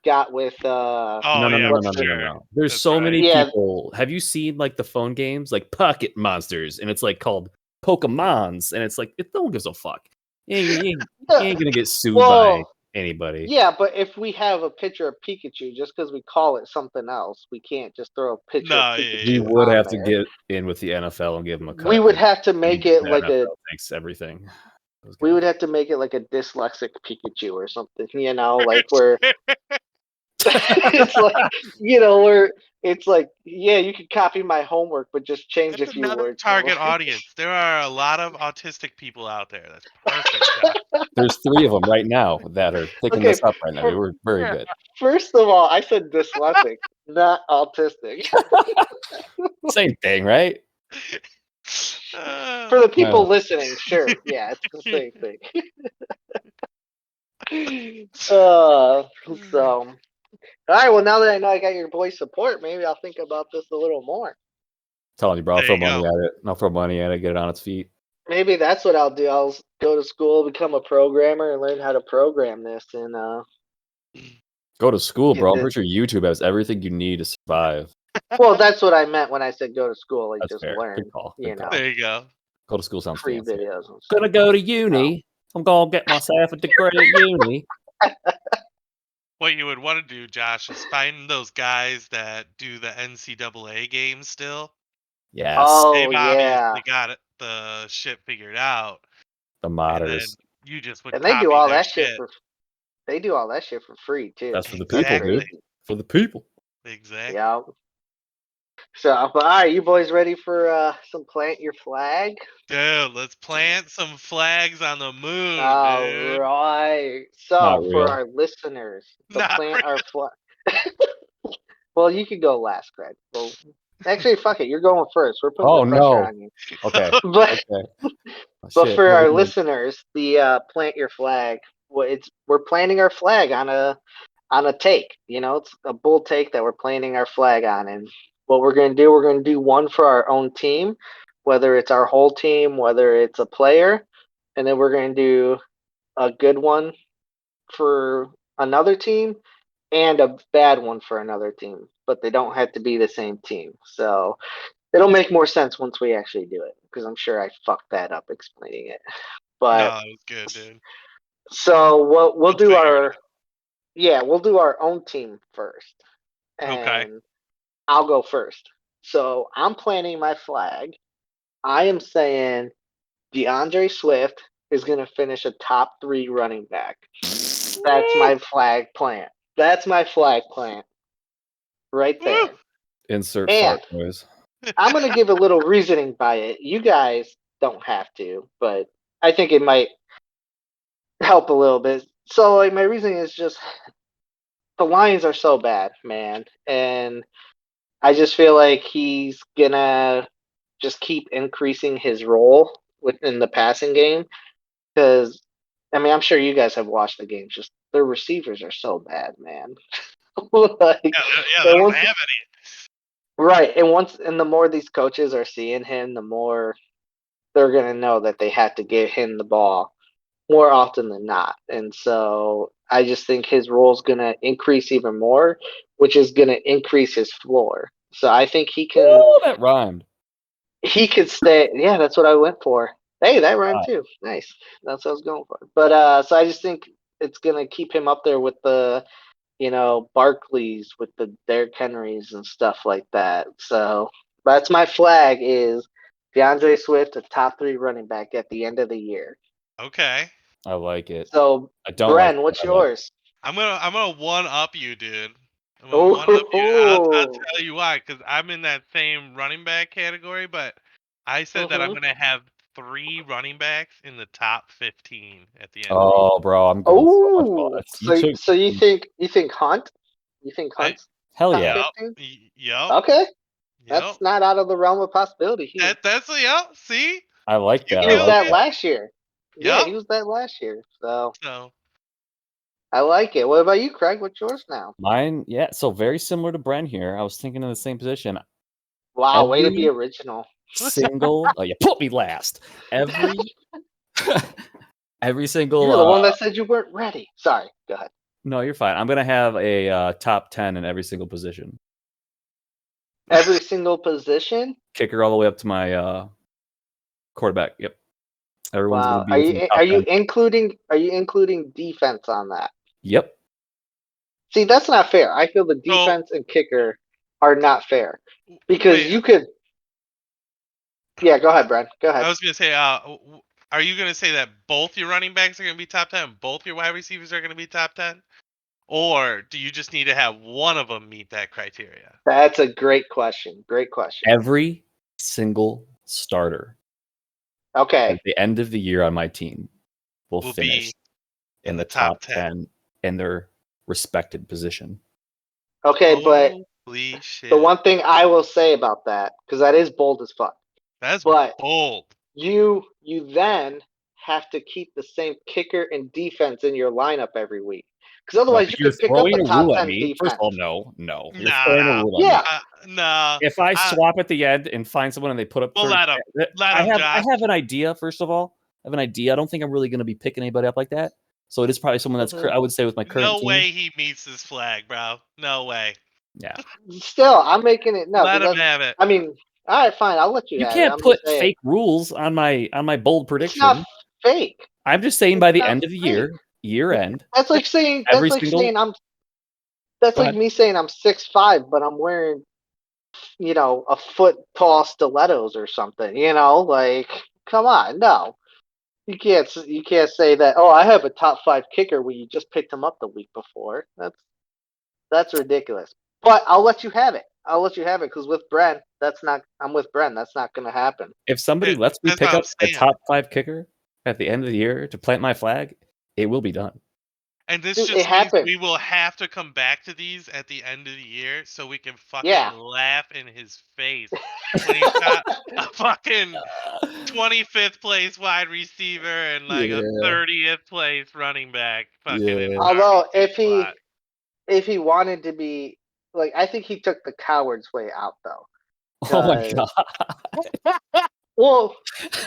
D: got with
B: Oh
C: No.
B: yeah,
D: what's
B: for
D: the-
B: sure.
C: There's
B: That's
C: so
B: right.
C: many
D: Yeah.
C: people. Have you seen like the phone games, like Pocket Monsters, and it's like called Pokemons, and it's like no one gives a fuck. You ain't gonna get sued by anybody.
D: Yeah, but if we have a picture of Pikachu, just because we call it something else, we can't just throw a picture of Pikachu.
C: We would
D: on
C: have to
D: there.
C: get in with the NFL and give them a cut.
D: We would have to make it
C: The
D: like
C: NFL takes everything.
D: we would have to make it like a dyslexic Pikachu or something, you know, like where it's like, you know, where it's like, yeah, you could copy my homework, but just change
B: That's
D: a few
B: another
D: words.
B: target audience. There are a lot of autistic people out there. That's perfect. Josh.
C: There's 3 of them right now that are picking this up right now. We were very good.
D: First of all, I said dyslexic, not autistic.
C: Same thing, right?
D: For the people listening, sure. Yeah, it's the same thing. So, all right. Well, now that I know I got your boys' support, maybe I'll think about this a little more.
C: Telling you, bro, I'll
B: There
C: throw
B: you
C: money
B: go.
C: at it. I'll throw money at it, get it on its feet.
D: Maybe that's what I'll do. I'll go to school, become a programmer, and learn how to program this. And
C: Go to school, bro. I'm
D: Get
C: pretty sure YouTube has everything you need to survive.
D: well, that's what I meant when I said go to school. Like
C: That's
D: just
C: fair.
D: learn.
C: Good call.
D: You
C: Good
D: know,
C: call.
B: There you go.
C: Go to school sounds
D: free
C: fancy.
D: videos. And
C: Gonna go to uni. I'm gonna get myself a degree at uni.
B: What you would want to do, Josh, is find those guys that do the NCAA games still.
C: Yes.
D: Oh
B: They've
D: yeah,
B: obviously got the shit figured out.
C: The
B: And then
C: modders.
B: you just would
D: and they
B: copy
D: do all
B: their
D: that shit for. They do all that shit for free too.
C: That's for the people, dude.
B: Exactly.
C: For the people.
B: Exactly.
D: Yeah. So, but all right, you boys ready for some plant your flag?
B: Dude, let's plant some flags on the moon,
D: All
B: dude.
D: right. So
C: Not
D: for
C: real.
D: our listeners, to
B: Not
D: plant our flag. Well, you could go last, Craig. Well, actually, fuck it. You're going first. We're putting
C: Oh,
D: the pressure
C: no.
D: on you.
C: Okay.
D: But
C: Okay. Oh,
D: but
C: shit.
D: for
C: No,
D: our
C: no.
D: listeners, the plant your flag. We're planting our flag on a take. You know, it's a bull take that we're planting our flag on, and what we're gonna do one for our own team, whether it's our whole team, whether it's a player, and then we're gonna do a good one for another team and a bad one for another team, but they don't have to be the same team. So it'll make more sense once we actually do it, because I'm sure I fucked that up explaining it. But
B: No, it was good, dude.
D: so what we'll do
B: Figure
D: we'll do our own team first, and
B: Okay.
D: I'll go first. So I'm planting my flag. I am saying DeAndre Swift is going to finish a top 3 running back. That's my flag plant. That's my flag plant. Right there.
C: Insert
D: And
C: fart noise.
D: I'm going to give a little reasoning by it. You guys don't have to, but I think it might help a little bit. So like my reasoning is just the Lions are so bad, man, and I just feel like he's gonna just keep increasing his role within the passing game because I mean I'm sure you guys have watched the games. Just their receivers are so bad, man. Like,
B: Yeah, they
D: and
B: don't
D: once,
B: have any.
D: right, and the more these coaches are seeing him, the more they're gonna know that they have to give him the ball more often than not. And so I just think his role is going to increase even more, which is going to increase his floor. So I think
C: Oh, that rhymed.
D: he could stay. Yeah, that's what I went for. Hey, that rhymed too. Nice. That's what I was going for. But so I just think it's going to keep him up there with the, Barkleys, with the Derrick Henrys and stuff like that. So that's my flag is DeAndre Swift, a top 3 running back at the end of the year.
B: Okay.
C: I like it.
D: So,
C: I don't
D: Bren,
C: like
D: what's
C: it. I like
D: yours?
B: I'm gonna one up you, dude. I'm gonna one up you. I'll tell you why, because I'm in that same running back category, but I said that I'm gonna have 3 running backs in the top 15 at the end.
C: Oh, bro, I'm going so much fun.
D: So you think Hunt? You think Hunt's
C: hell
D: top
C: yeah.
D: 15?
B: Yep.
D: Okay. That's not out of the realm of possibility.
B: That's yep. See,
C: I like that.
D: He was that last year.
B: Yep.
D: Yeah, he was that last year. So
B: So
D: I like it. What about you, Craig? What's yours now?
C: Mine, yeah. So very similar to Bren here. I was thinking in the same position.
D: Wow, way to be original.
C: Single. Oh, you put me last. Every single.
D: You're the one that said you weren't ready. Sorry. Go ahead.
C: No, you're fine. I'm gonna have a top 10 in every single position.
D: Every single position.
C: Kicker all the way up to my quarterback. Yep. Everyone's
D: Wow.
C: gonna be.
D: Are you including defense on that?
C: Yep.
D: See, that's not fair. I feel the defense and kicker are not fair because you could. Yeah, go ahead, Brad. Go ahead.
B: I was gonna say, are you gonna say that both your running backs are gonna be top 10, both your wide receivers are gonna be top 10, or do you just need to have one of them meet that criteria?
D: That's a great question. Great question.
C: Every single starter.
D: Okay.
C: At the end of the year on my team will finish in the top 10 in their respected position.
D: Okay, but
B: shit.
D: The one thing I will say about that, because that is bold as fuck.
B: That's bold.
D: You then have to keep the same kicker and defense in your lineup every week. Because otherwise you could pick up a top 10 defense.
C: First of all, no.
B: You're throwing a
C: rule
D: at
C: me.
B: No.
C: If I swap at the end and find someone and they put up,
B: I
C: have an idea. First of all, I have an idea. I don't think I'm really going to be picking anybody up like that. So it is probably someone that's I would say with my current team.
B: No way he meets this flag, bro. No way.
C: Yeah.
D: Still, I'm making it. No,
B: let him have it.
D: I mean, all right, fine. I'll let you.
C: You
D: have
C: can't
D: it.
C: put fake rules on my bold prediction.
D: It's not fake.
C: I'm just saying by the end of the year end.
D: That's like saying I'm. That's like me saying I'm 6'5", but I'm wearing, a foot tall stilettos or something. Like, come on, no. You can't say that. Oh, I have a top 5 kicker when you just picked him up the week before. That's ridiculous. But I'll let you have it. Because with Bren, I'm with Bren. That's not going to happen.
C: If somebody lets me pick up a top 5 kicker at the end of the year to plant my flag, it will be done.
B: And this just means we will have to come back to these at the end of the year so we can fucking laugh in his face when he's got a fucking 25th place wide receiver and like a 30th place running back.
D: Although if he wanted to be like, I think he took the coward's way out though.
C: Oh my god.
D: Well,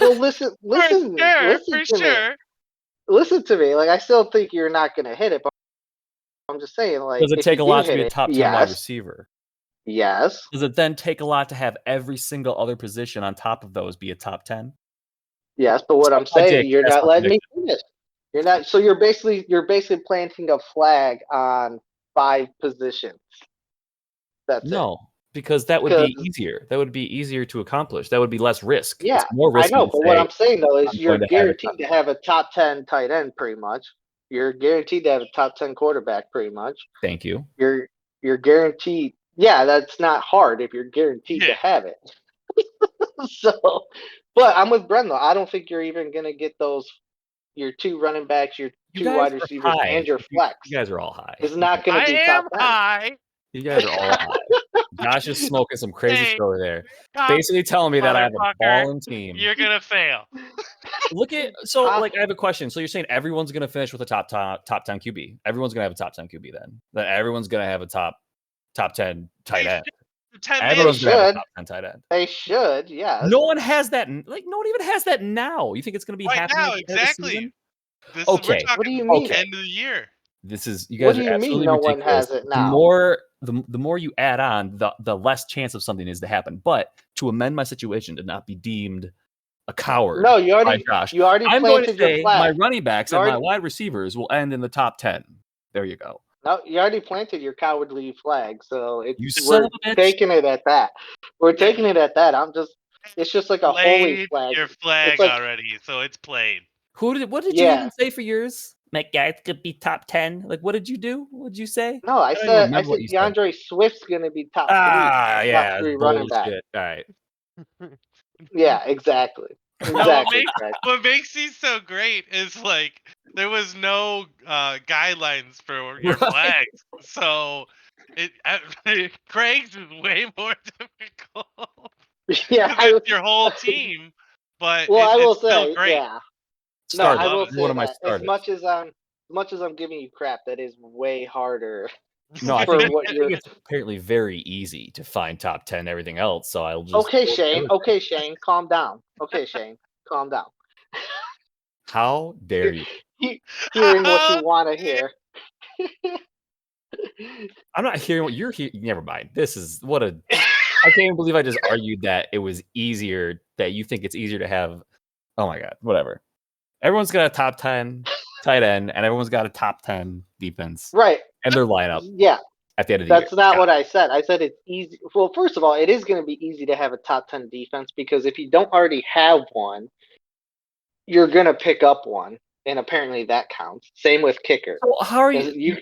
D: listen to me. Listen to me. Like, I still think you're not going to hit it, but I'm just saying, like,
C: does it take a lot to be a top 10 wide receiver?
D: Yes.
C: Does it then take a lot to have every single other position on top of those be a top 10?
D: Yes, but what I'm saying, you're not letting me finish. You're not. So you're basically planting a flag on 5 positions. That's
C: it. Because that would be easier. That would be easier to accomplish. That would be less risk.
D: Yeah,
C: it's more risk.
D: I know. But what I'm saying though is you're guaranteed to have a top 10 tight end, pretty much. You're guaranteed to have a top 10 quarterback, pretty much.
C: Thank you.
D: You're guaranteed. Yeah, that's not hard if you're guaranteed to have it. So, but I'm with Bren though. I don't think you're even gonna get those your 2 running backs, your
C: You
D: 2
C: guys
D: wide
C: are
D: receivers,
C: high.
D: and your flex
C: You guys are all high.
D: is not going to be
B: I
D: top
B: am
D: 10.
B: high.
C: You guys are all high. Josh is smoking some crazy
B: Hey,
C: shit over there.
B: Tom,
C: Basically telling me that I have a
B: motherfucker,
C: balling team.
B: You're gonna fail.
C: Look at I have a question. So you're saying everyone's gonna finish with a top 10 QB. Everyone's gonna have a top 10 QB then. That everyone's gonna have a top 10 tight end. Everyone's gonna have a top 10 tight end.
D: They should, yes.
C: No one has that. Like no one even has that now. You think it's gonna be
B: right
C: happening
B: now?
C: at the end of the
B: Exactly.
C: season?
B: We're
C: Okay.
B: talking
D: What do you mean?
B: end of the year.
C: This is you guys
D: What do
C: are
D: you mean
C: absolutely
D: no
C: ridiculous.
D: one has it now?
C: The more you add on, the less chance of something is to happen. But to amend my situation to not be deemed a coward.
D: No, you
C: by Josh,
D: already
C: I'm going to
D: planted your
C: say
D: flag.
C: my running backs and my wide receivers will end in the top 10. There you go.
D: No, you already planted your cowardly flag, so
C: we're
D: taking it at that. We're taking it at that. It's just like a holy flag.
B: Your flag already, so it's played.
C: What did you even say for yours? My guys could be top 10. Like, what did you do? What did you say?
D: No, I said DeAndre Swift's gonna be top 3.
C: Yeah,
D: top 3 running back.
C: All right.
D: Yeah, exactly.
B: What makes these so great is like there was no guidelines for your flags, so Craig's is way more difficult.
D: Yeah,
B: it's your whole team, but
D: I will
B: it's still
D: say,
B: great.
D: yeah. No, I will say that as much as I'm giving you crap, that is way harder.
C: No, I think it's apparently very easy to find top 10 everything else. So I'll just
D: Okay, Shane, calm down. Okay, Shane, calm down.
C: How dare you?
D: Hearing what you want to hear.
C: I'm not hearing what you're hearing. Never mind. This is I can't even believe I just argued that it was easier, that you think it's easier to have. Oh my God, whatever. Everyone's got a top 10 tight end, and everyone's got a top 10 defense.
D: Right.
C: And their lineup.
D: Yeah.
C: At the end of the year.
D: That's not what I said. I said it's easy. Well, first of all, it is going to be easy to have a top 10 defense because if you don't already have one, you're going to pick up one. And apparently that counts. Same with kicker.
C: So how are you?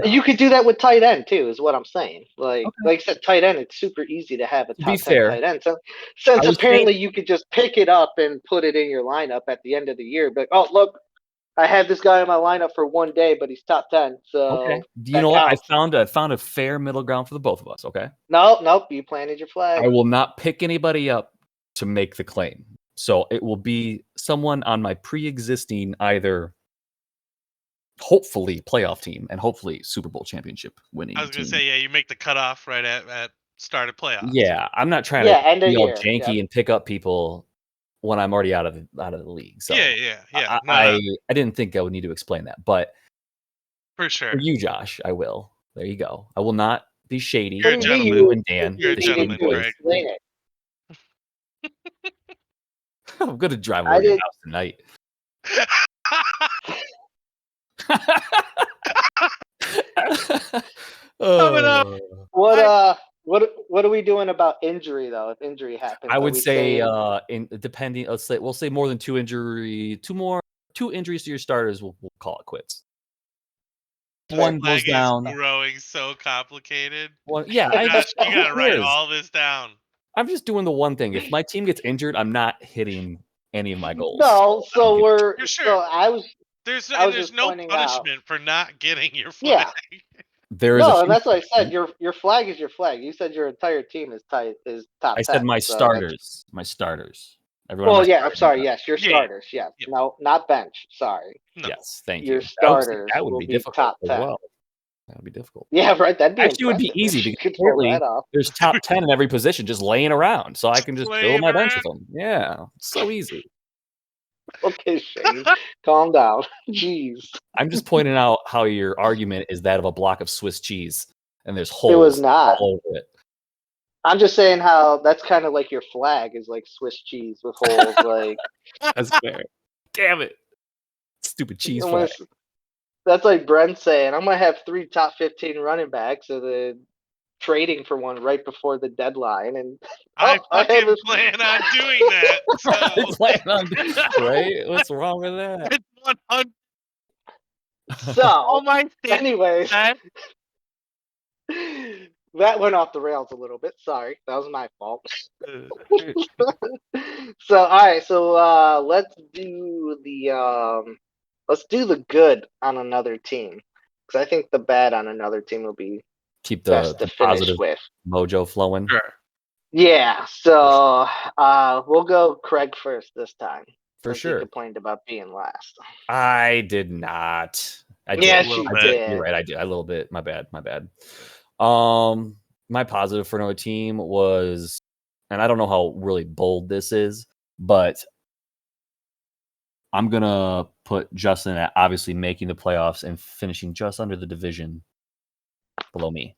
D: You could do that with tight end too, is what I'm saying. Like I said, tight end, it's super easy to have a top 10 tight end. So since apparently you could just pick it up and put it in your lineup at the end of the year. But oh look, I had this guy in my lineup for one day, but he's top 10. So
C: you know what? I found a fair middle ground for the both of us. Okay.
D: Nope. You planted your flag.
C: I will not pick anybody up to make the claim. So it will be someone on my pre-existing either hopefully playoff team and hopefully Super Bowl championship winning team.
B: I was going to say, yeah, you make the cutoff right at start of playoffs.
C: Yeah, I'm not trying to be all janky and pick up people when I'm already out of the league. So
B: yeah.
C: I didn't think I would need to explain that, but
B: for sure,
C: for you, Josh, I will. There you go. I will not be shady.
B: You're a gentleman.
C: You and Dan,
B: You're a gentleman, Greg.
C: I'm gonna drive over your house tonight.
D: What are we doing about injury though? If injury happens,
C: I would say depending. We'll say more than two injuries to your starters. We'll call it quits. One goes down.
B: Growing so complicated.
C: Well, yeah,
B: you gotta write all this down.
C: I'm just doing the one thing. If my team gets injured, I'm not hitting any of my goals.
D: No, so we're
B: sure.
D: So
B: there's no punishment for not getting your flag.
D: Yeah.
C: And
D: that's what I said. Your flag is your flag. You said your entire team is top 10.
C: I said my starters. My starters.
D: Everyone. I'm sorry. Yes, your starters. Yes. Yeah. No, not bench. Sorry.
C: No. Yes, thank you.
D: Your starters
C: that would be difficult
D: top 10.
C: as well. That would be difficult.
D: Yeah, right. That'd be
C: actually would be easy because apparently there's top 10 in every position just laying around, so I can just fill my bench with them. Yeah, it's so easy.
D: Okay, Shane, calm down. Jeez.
C: I'm just pointing out how your argument is that of a block of Swiss cheese, and there's holes.
D: It was not.
C: All over it.
D: I'm just saying how that's kind of like your flag is like Swiss cheese with holes. Like
C: that's fair. Damn it, stupid cheese flag.
D: That's like Brent saying, I'm gonna have 3 top 15 running backs, and then trading for one right before the deadline. And
B: I fucking plan on doing that. So.
C: I plan on right? What's wrong with that?
B: It's 100.
D: So,
B: my
D: anyways, that went off the rails a little bit. Sorry, that was my fault. So, all right. So, let's do the let's do the good on another team. Because I think the bad on another team will be
C: Keep
D: best
C: the
D: to finish
C: positive
D: with.
C: mojo flowing.
B: Sure.
D: Yeah, so we'll go Craig first this time.
C: For
D: since
C: sure.
D: He complained about being last.
C: I did not. I did.
D: Yes,
B: A little
D: you
B: bit.
D: did.
C: You're right. I did. A little bit. My bad. My positive for another team was, and I don't know how really bold this is, but I'm gonna put Justin at obviously making the playoffs and finishing just under the division below me.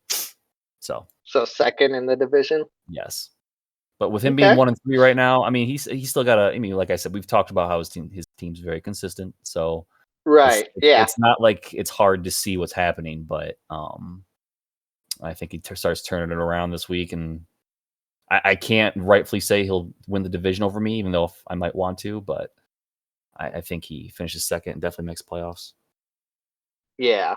C: So
D: second in the division.
C: yes, but with him being
D: Okay.
C: 1-3 right now, I mean he's still got to. I mean, like I said, we've talked about how his team's very consistent. So
D: Right. Yeah.
C: it's not like it's hard to see what's happening, but I think he starts turning it around this week, and I can't rightfully say he'll win the division over me, even though I might want to, but I think he finishes second and definitely makes playoffs.
D: Yeah.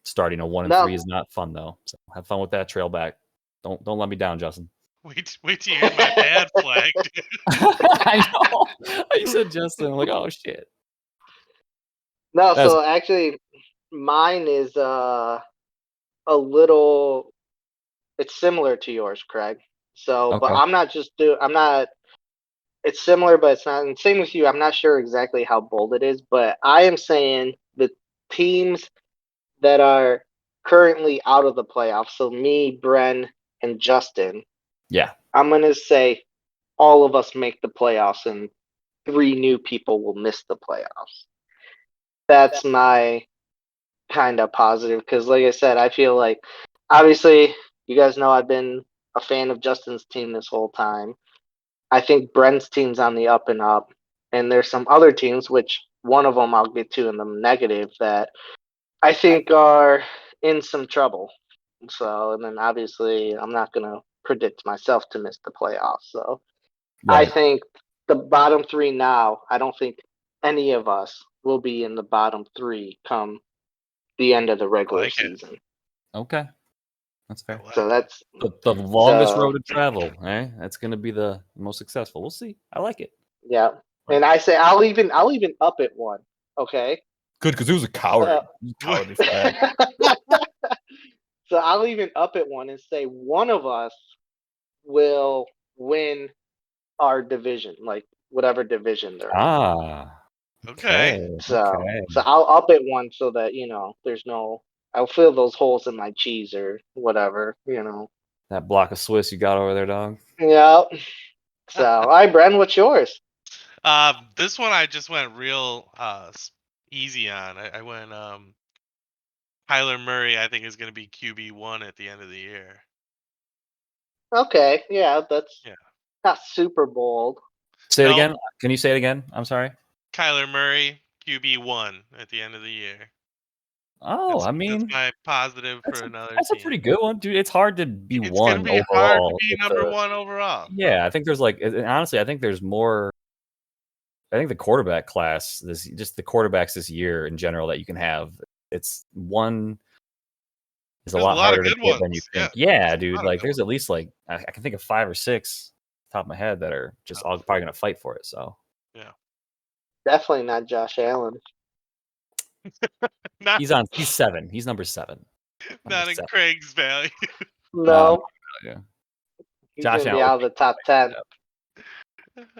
C: Starting a 1-3 is not fun though. So have fun with that trail back. Don't let me down, Justin.
B: Wait till you hear my dad flag.
C: I know. You said Justin. I'm like, oh shit.
D: No, so actually mine is a little, it's similar to yours, Craig. So,
C: Okay.
D: but I'm not, it's similar, but it's not, and same with you. I'm not sure exactly how bold it is, but I am saying the teams that are currently out of the playoffs, so me, Bren, and Justin,
C: Yeah.
D: I'm going to say all of us make the playoffs and 3 new people will miss the playoffs. That's my kind of positive because, like I said, I feel like obviously you guys know I've been a fan of Justin's team this whole time. I think Brent's team's on the up and up, and there's some other teams, which one of them I'll get to in the negative, that I think are in some trouble. So, and then obviously I'm not going to predict myself to miss the playoffs. So I
C: Right.
D: think the bottom 3 now, I don't think any of us will be in the bottom 3 come the end of the regular season.
C: Okay. That's fair.
D: So that's
C: the longest road to travel, eh? That's going to be the most successful. We'll see. I like it.
D: yeah. And I say I'll even up it 1. Okay.
C: Good, because it was a coward. Cowardly flag.
D: So I'll even up it 1 and say one of us will win our division, like whatever division they're in.
B: Okay.
D: So I'll up it 1 so that there's no. I'll fill those holes in my cheese or whatever.
C: That block of Swiss you got over there, dog.
D: Yeah. So, all right, Bren, what's yours?
B: This one I just went real easy on. I went Kyler Murray. I think is going to be QB1 at the end of the year.
D: Okay, yeah, that's
B: Yeah.
D: not super bold.
C: Say it again. Can you say it again? I'm sorry.
B: Kyler Murray QB1 at the end of the year.
C: Oh, I mean,
B: that's my positive for another
C: That's
B: team.
C: a pretty good one, dude. It's hard to be
B: It's
C: one
B: gonna be
C: overall.
B: hard to be number 1 overall.
C: Yeah, I think there's honestly, I think there's more. I think the quarterback class, just the quarterbacks this year in general that you can have, it's one is a lot harder to get than you think. Yeah, dude. Like there's at least I can think of 5 or 6 top of my head that are just all probably gonna fight for it. So
B: yeah,
D: definitely not Josh Allen.
C: He's 7. He's number 7.
B: Not in Craig's value.
D: No.
C: Yeah.
D: He's Josh gonna be out of the top 10.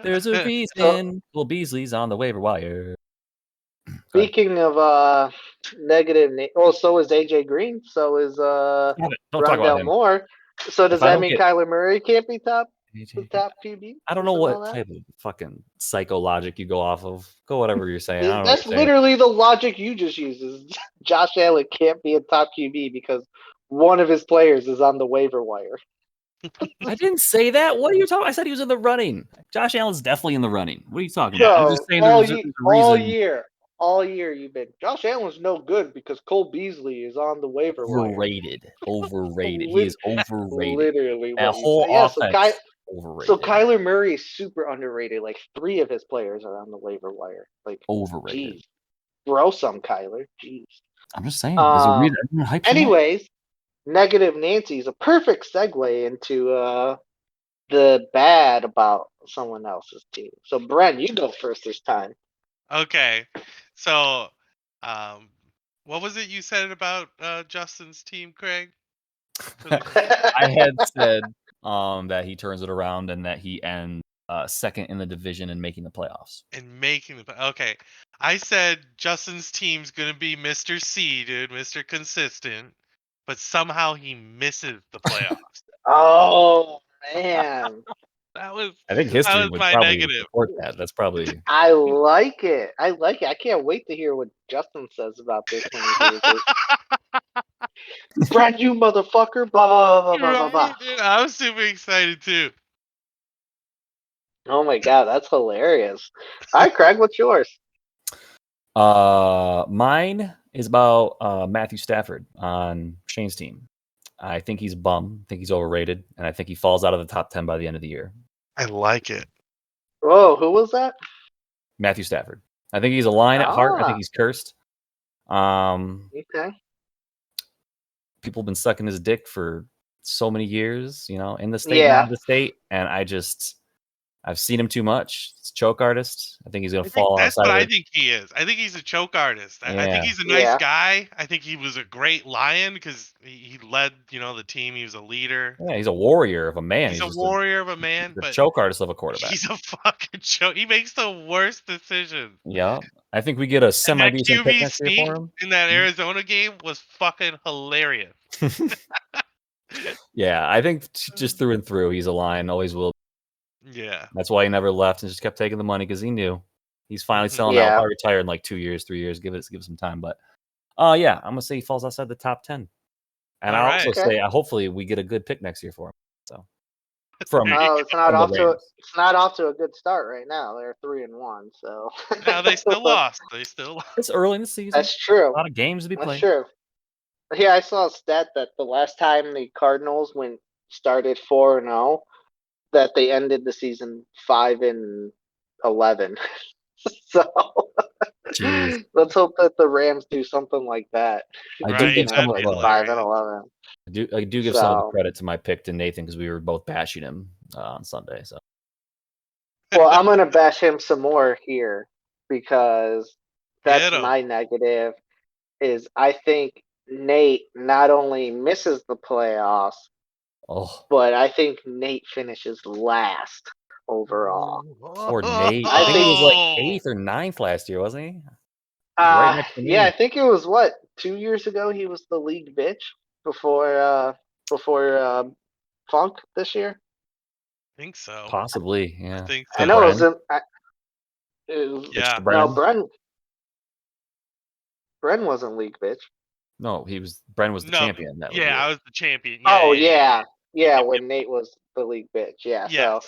C: There's a reason. Well, Beasley's on the waiver wire.
D: Speaking of negative, so is AJ Green. So is Rondell Moore. So does that mean Kyler Murray can't be top QB?
C: I don't know what type of fucking psycho logic you go off of. Go whatever you're saying. I don't know
D: That's literally the logic you just used. Is Josh Allen can't be a top QB because one of his players is on the waiver wire.
C: I didn't say that. What are you talking? I said he was in the running. Josh Allen's definitely in the running. What are you talking about? I'm just saying there's a reason.
D: All year you've been Josh Allen's no good because Cole Beasley is on the waiver wire.
C: Overrated. He is overrated.
D: Literally,
C: that whole offense.
D: Overrated. So Kyler Murray is super underrated. Like 3 of his players are on the waiver wire. Like
C: overrated.
D: Geez. Throw some, Kyler. Jeez.
C: I'm just saying. There's a reason.
D: Anyways, negative Nancy is a perfect segue into the bad about someone else's team. So Brent, you go first this time.
B: Okay. So What was it you said about Justin's team, Craig?
C: I had said that he turns it around and that he ends second in the division and making the playoffs.
B: Okay. I said Justin's team's gonna be Mr. C, dude, Mr. Consistent, but somehow he misses the playoffs.
D: Oh man,
B: I
C: think history would
B: my
C: probably
B: negative.
C: support that. That's probably.
D: I like it. I can't wait to hear what Justin says about this when he hears it. Brad, you motherfucker! Blah blah blah blah blah blah.
B: Right, dude, I was super excited too.
D: Oh my god, that's hilarious. All right, Craig, what's yours?
C: Mine is about Matthew Stafford on Shane's team. I think he's a bum. I think he's overrated, and I think he falls out of the top 10 by the end of the year.
B: I like it.
D: Whoa, who was that?
C: Matthew Stafford. I think he's a lion at heart. I think he's cursed.
D: Okay.
C: People have been sucking his dick for so many years, in the state and out of the state, and I've seen him too much. It's a choke artist. I think he's going to fall outside.
B: That's what I think he is. I think he's a choke artist. I think he's a nice guy. I think he was a great Lion because he led, the team. He was a leader.
C: Yeah, he's a warrior of a man.
B: He's a warrior of a man,
C: but choke artist of a quarterback.
B: He's a fucking choke. He makes the worst decisions.
C: Yeah, I think we get a semi-decent pick next year for him.
B: In that Arizona game was fucking hilarious.
C: Yeah, I think just through and through, he's a Lion. Always will.
B: Yeah.
C: That's why he never left and just kept taking the money because he knew he's finally selling out. Probably retire in like 2 years, 3 years. Give it some time. But I'm gonna say he falls outside the top 10. And I'll also say hopefully we get a good pick next year for him. So
D: it's not off to a good start right now. They're 3-1. So
B: no, they still lost.
C: It's early in the season.
D: That's true.
C: A lot of games to be played.
D: That's true. Yeah, I saw a stat that the last time the Cardinals started 4-0. That they ended the season 5-11. So let's hope that the Rams do something like that.
C: I do give some
D: 5-11.
C: I do give some of the credit to my pick to Nathan because we were both bashing him on Sunday. So,
D: well, I'm gonna bash him some more here because that's my negative. Is I think Nate not only misses the playoffs. But I think Nate finishes last overall.
C: Poor Nate. I think he was like 8th or 9th last year, wasn't he?
D: I think it was 2 years ago he was the league bitch before Funk this year.
B: I think so.
C: Possibly, yeah.
B: I think so.
D: I know Bren wasn't league bitch.
C: No, Bren was the champion. That year.
B: I was the champion.
D: Yeah, when Nate was the league bitch. Yeah. So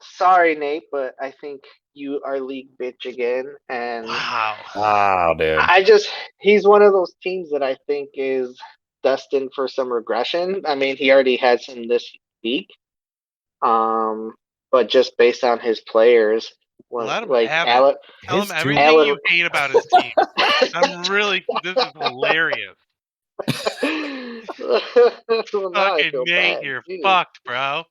D: sorry, Nate, but I think you are league bitch again. And
C: wow, dude.
D: He's one of those teams that I think is destined for some regression. I mean, he already had some this week. But just based on his players,
B: tell him everything you hate about his team. This is hilarious. Fucking Nate, you're fucked, bro.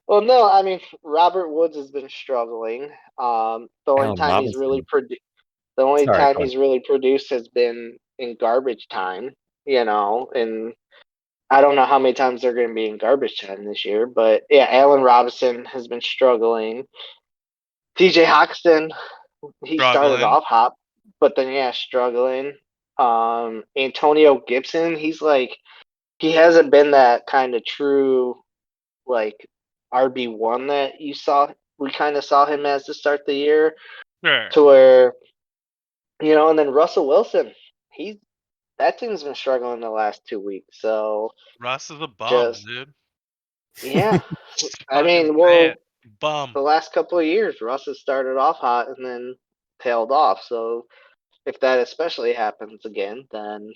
D: Well, no, I mean Robert Woods has been struggling. The only time he's really produced has been in garbage time, and I don't know how many times they're going to be in garbage time this year, but yeah, Allen Robinson has been struggling. TJ Hawkinson, started off hot, but then struggling. Antonio Gibson, he hasn't been that kind of true RB1 that we kind of saw him as to start the year.
B: Sure.
D: To where and then Russell Wilson, that team's been struggling the last 2 weeks. So
B: Russ is a bum, dude.
D: Yeah. I mean,
B: bum.
D: The last couple of years, Russ has started off hot and then tailed off. So if that especially happens again, then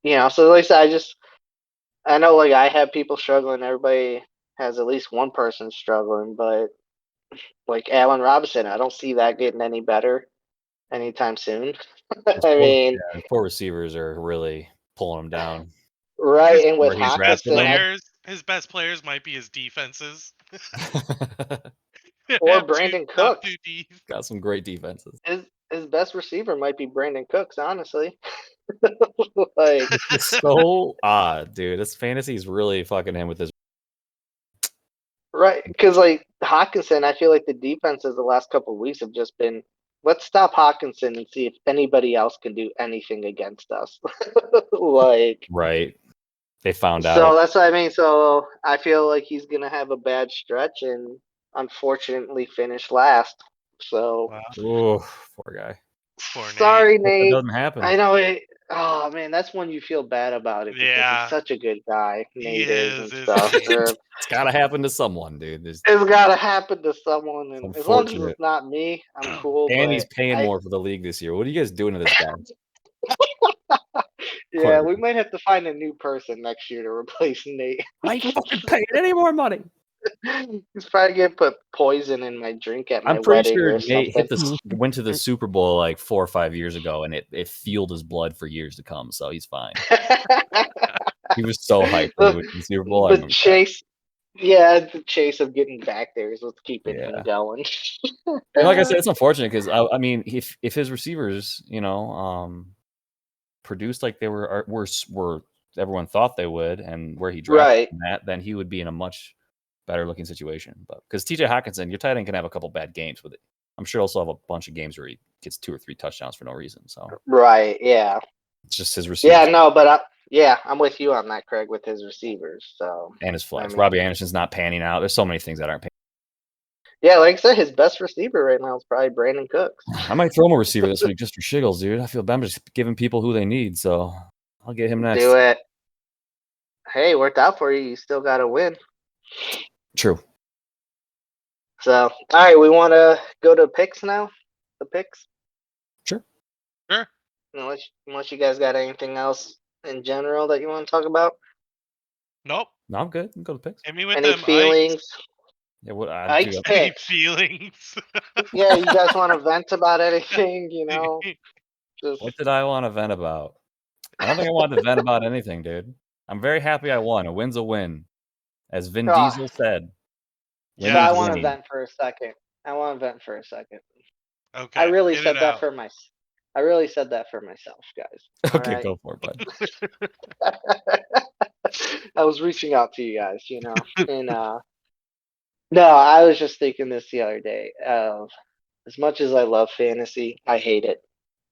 D: so at least I know I have people struggling. Everybody has at least one person struggling, but Allen Robinson, I don't see that getting any better anytime soon.
C: Poor receivers are really pulling him down.
D: Right, and with Hawkinson,
B: his best players might be his defenses.
D: Or Brandon Cooks.
C: Got some great defenses.
D: his best receiver might be Brandon Cooks, honestly. Like,
C: it's so odd, dude. This fantasy is really fucking him with this.
D: right, because like Hawkinson, I feel like the defenses the last couple of weeks have just been, let's stop Hawkinson and see if anybody else can do anything against us. Like,
C: Right. They found
D: so
C: out.
D: that's what I mean. So I feel like he's gonna have a bad stretch and unfortunately finish last. So
B: Wow.
C: Oh, poor guy.
B: Poor
D: sorry,
C: Hope that
D: Nate.
C: doesn't happen.
D: I know it. Oh man, that's when you feel bad about it because
B: Yeah.
D: he's such a good guy.
B: He
D: Nate
B: is,
D: and
B: isn't
D: stuff.
B: he?
C: It's gotta happen to someone, dude. There's
D: It's gotta happen to someone, and as long as
C: unfortunate.
D: it's not me, I'm cool.
C: And
D: but
C: he's paying more for the league this year. What are you guys doing to this guy?
D: Yeah, we might have to find a new person next year to replace Nate.
C: I ain't fucking paying any more money.
D: He's probably gonna put poison in my drink at my
C: I'm pretty
D: wedding
C: sure
D: or
C: Nate
D: something.
C: went to the Super Bowl like 4 or 5 years ago, and it fueled his blood for years to come. So he's fine. He was so hyped when he went to the Super Bowl. I
D: The
C: remember that.
D: chase, yeah, the chase of getting back there is what's keeping him
C: Yeah.
D: going.
C: And like I said, it's unfortunate because I mean, if his receivers, produced like they were everyone thought they would, and where he drafted
D: Right.
C: from that, then he would be in a much better looking situation. But because TJ Hawkinson, your tight end can have a couple bad games with it. I'm sure he'll also have a bunch of games where he gets 2 or 3 touchdowns for no reason. So
D: Right, yeah.
C: it's just his receivers.
D: Yeah, no, but I'm with you on that, Craig, with his receivers. So
C: And his flex.
D: I mean,
C: Robbie Anderson's not panning out. There's so many things that aren't panning.
D: yeah, like I said, his best receiver right now is probably Brandon Cooks.
C: I might throw him a receiver this week just for shiggles, dude. I feel bad. I'm just giving people who they need, so I'll get him next.
D: Do it. Hey, it worked out for you. You still got to win.
C: True.
D: So, all right, we want to go to picks now. The picks.
C: Sure.
D: Unless you guys got anything else in general that you want to talk about.
B: Nope.
C: No, I'm good. Go to picks.
B: Hit me with
D: Any
B: them
D: feelings?
C: Yeah, what
D: Ike's
B: Any
D: picks.
B: feelings?
D: Yeah, you guys want to vent about anything? Just
C: What did I want to vent about? I don't think I wanted to vent about anything, dude. I'm very happy I won. A win's a win. As Vin Diesel said.
D: So
B: Yeah.
D: I want to vent for a second.
B: Okay.
D: I really
B: get
D: said
B: it
D: that
B: out.
D: for myself, guys.
C: Okay,
D: Alright?
C: go for it, bud.
D: I was reaching out to you guys, and no, I was just thinking this the other day. As much as I love fantasy, I hate it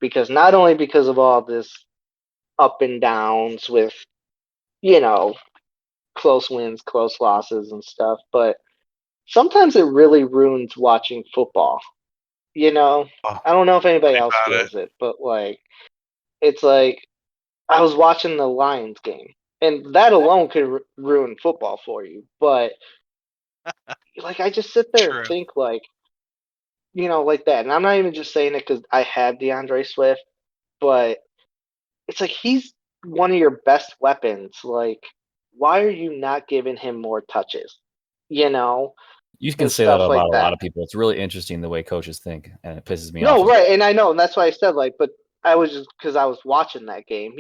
D: because not only because of all this up and downs with, close wins, close losses, and stuff, but sometimes it really ruins watching football. I don't know if anybody else
B: about
D: feels it, but like, it's like I was watching the Lions game, and that alone could ruin football for you. But like, I just sit there
B: True.
D: and think like, like that. And I'm not even just saying it because I have DeAndre Swift, but it's like he's one of your best weapons. Like, why are you not giving him more touches?
C: You can
D: and
C: say that
D: stuff
C: about
D: like
C: a
D: that.
C: lot of people. It's really interesting the way coaches think, and it pisses me
D: No,
C: off.
D: right, and I know, and that's why I said like, but I was just because I was watching that game,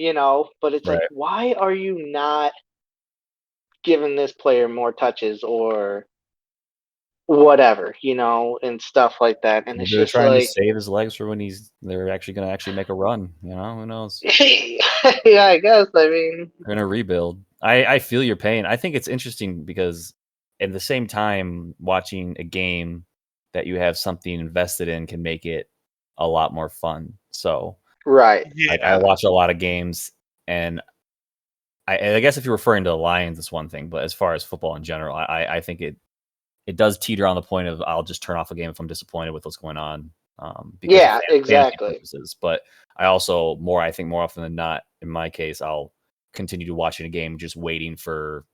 D: But it's like,
C: Right.
D: why are you not giving this player more touches or whatever, and stuff like that? And
C: Maybe
D: it's
C: they're
D: just
C: trying
D: like,
C: to save his legs for when they're actually going to make a run. Who knows?
D: yeah, I guess. I mean,
C: They're going to rebuild. I feel your pain. I think it's interesting because at the same time, watching a game that you have something invested in can make it a lot more fun. So,
D: right.
B: Yeah.
C: I watch a lot of games, and I guess if you're referring to the Lions, it's one thing, but as far as football in general, I think it does teeter on the point of I'll just turn off a game if I'm disappointed with what's going on. Because
D: Yeah,
C: of fantasy
D: exactly.
C: purposes. But I also I think more often than not, in my case, I'll continue to watching a game just waiting for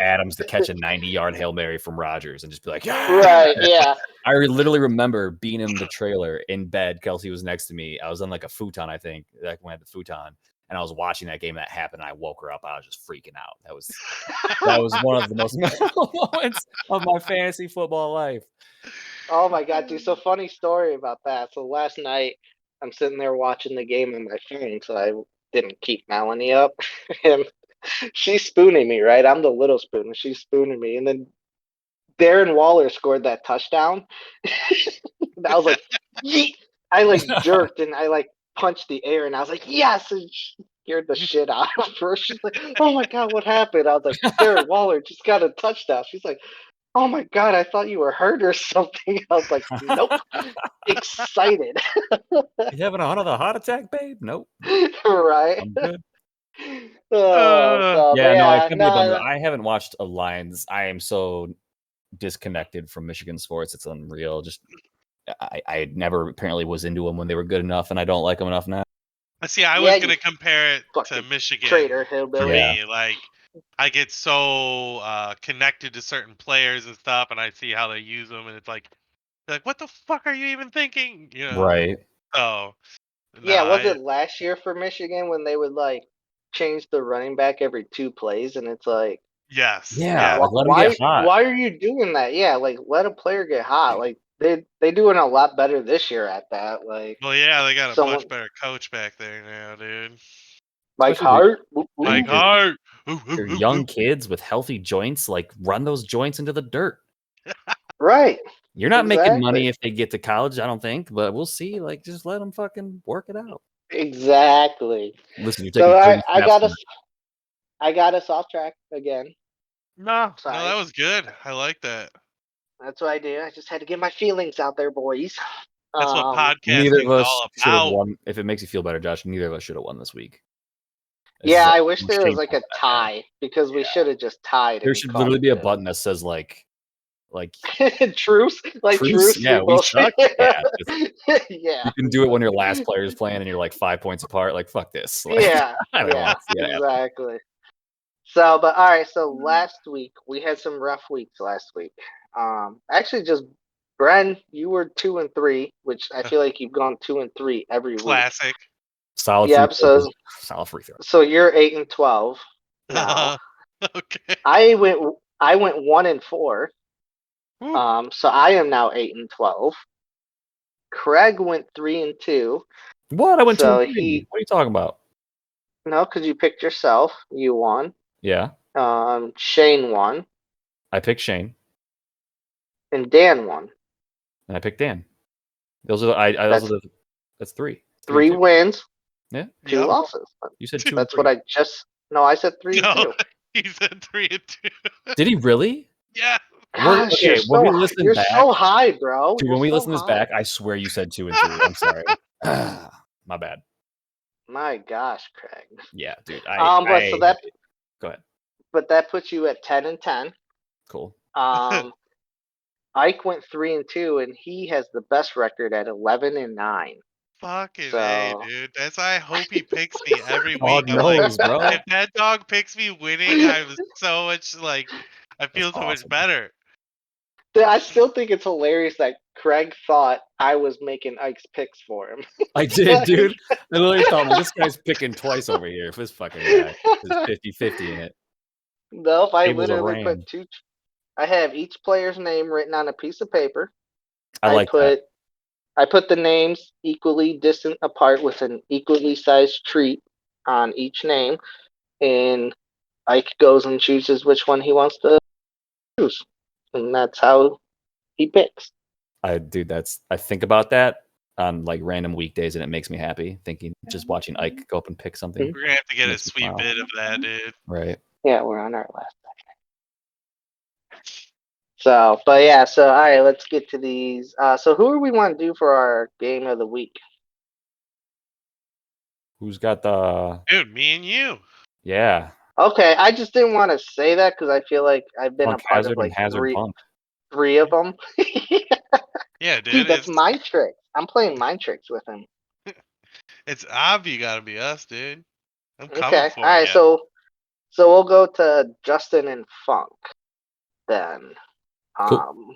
C: Adams to catch a 90-yard Hail Mary from Rodgers and just be like, yeah.
D: Right, yeah.
C: I literally remember being in the trailer in bed. Kelsey was next to me. I was on like a futon, I think, like when I had the futon, and I was watching that game that happened. And I woke her up. I was just freaking out. That was one of the most memorable moments of my fantasy football life.
D: Oh my god, dude! So funny story about that. So last night, I'm sitting there watching the game on my phone, so I didn't keep Melanie up, and she's spooning me, right? I'm the little spoon, and she's spooning me, and then Darren Waller scored that touchdown. And I was like, yeet! I like jerked and I like punched the air and I was like, yes! And she scared the shit out of her. She's like, oh my God, what happened? I was like, Darren Waller just got a touchdown. She's like, oh my God, I thought you were hurt or something. I was like, nope. Excited.
C: You having another heart attack, babe? Nope.
D: Right?
C: I'm good.
D: I
C: haven't watched a Lions. I am so disconnected from Michigan sports. It's unreal. Just I never apparently was into them when they were good enough, and I don't like them enough now.
B: See, I was gonna compare it to Michigan.
D: Traitor
B: For
D: hillbilly.
B: me, like I get so connected to certain players and stuff, and I see how they use them, and it's like, what the fuck are you even thinking? You know?
C: Right.
B: Oh.
D: Yeah, was it last year for Michigan when they would like change the running back every 2 plays, and it's like,
B: yes,
C: yeah,
B: yeah.
C: let them get hot.
D: Why are you doing that? Yeah, like let a player get hot. Like they doing a lot better this year at that. Like,
B: well, yeah, they got a much better coach back there now, dude.
D: Mike Hart.
B: Mike Hart.
C: They're young kids with healthy joints. Like, run those joints into the dirt.
D: Right.
C: You're not making money if they get to college, I don't think, but we'll see. Like, just let them fucking work it out.
D: Exactly.
C: Listen, you're taking
D: I got us off track again.
B: No, that was good. I like that.
D: That's what I do. I just had to get my feelings out there, boys.
B: That's what podcasting
C: neither of us
B: is all
C: should have
B: about.
C: won. If it makes you feel better, Josh, neither of us should have won this week.
D: Yeah, I wish there was like a tie because we should have just tied.
C: There should literally be a button that says like
D: truce, like truce.
C: Yeah, we suck. Yeah,
D: yeah.
C: You can do it when your last player is playing and you're like 5 points apart. Like, fuck this. Like,
D: yeah,
C: I don't want to see it
D: exactly. So, but all right. So last week we had some rough weeks. Last week, actually, just Bren, you were 2 and 3, which I feel like you've gone 2 and 3 every week.
B: Classic.
C: Solid.
D: Yep.
C: Solid free throw.
D: So you're 8 and 12 now.
B: Okay.
D: I went 1 and 4. So I am now 8 and 12. Craig went 3 and 2.
C: What? I went 2 and 3. What are you talking about?
D: No, because you picked yourself. You won.
C: Yeah.
D: Shane won.
C: I picked Shane.
D: And Dan won.
C: And I picked Dan. Those are that's 3.
D: 3 wins.
C: Yeah.
D: 2 losses.
C: You said 2.
D: That's what I just. No, I said 3 and 2.
B: He said 3 and 2.
C: Did he really?
B: Yeah.
D: Gosh, you're so high, bro.
C: Dude, when we listen to this back, I swear you said 2 and 3. I'm sorry. My bad.
D: My gosh, Craig.
C: Yeah, dude.
D: Go ahead. But that puts you at 10 and 10.
C: Cool.
D: Ike went 3 and 2, and he has the best record at 11 and 9.
B: Fucking A, dude. That's why I hope he picks me every week.
C: Knows, bro.
B: If that dog picks me winning, I'm so much like I feel so much better.
D: I still think it's hilarious that Craig thought I was making Ike's picks for him.
C: I did, dude. I literally thought, this guy's picking twice over here. If this fucking guy is 50-50 in it.
D: Nope, I literally put 2. I have each player's name written on a piece of paper. I put the names equally distant apart with an equally sized treat on each name, and Ike goes and chooses which one he wants to choose, and that's how he picks.
C: I think about that on like random weekdays, and it makes me happy just watching Ike go up and pick something.
B: We're gonna have to get a sweet bit of that, dude.
C: Right.
D: Yeah, we're on our last second. So, but yeah, so all right, let's get to these. So who do we want to do for our game of the week?
C: Who's got the?
B: Dude, me and you.
C: Yeah.
D: Okay, I just didn't want to say that because I feel like I've been
C: Punk
D: a part
C: Hazard
D: of like
C: and
D: three of them.
B: Yeah, dude.
D: That's mind tricks. I'm playing mind tricks with him.
B: It's obvious you gotta be us, dude. I'm coming for you.
D: All right, so we'll go to Justin and Funk then.
C: Cool.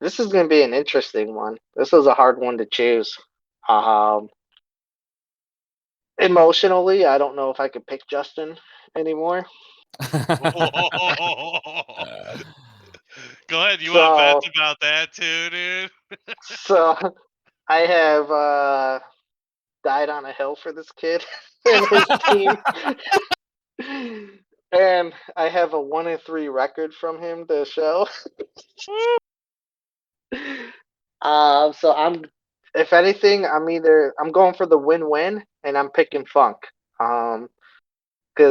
D: This is going to be an interesting one. This was a hard one to choose. Emotionally, I don't know if I could pick Justin anymore.
B: Go ahead. You want to vent about that too, dude?
D: So I have died on a hill for this kid and his team. And I have a 1 and 3 record from him to show. So I'm if anything, I'm going for the win-win, and I'm picking Funk. Because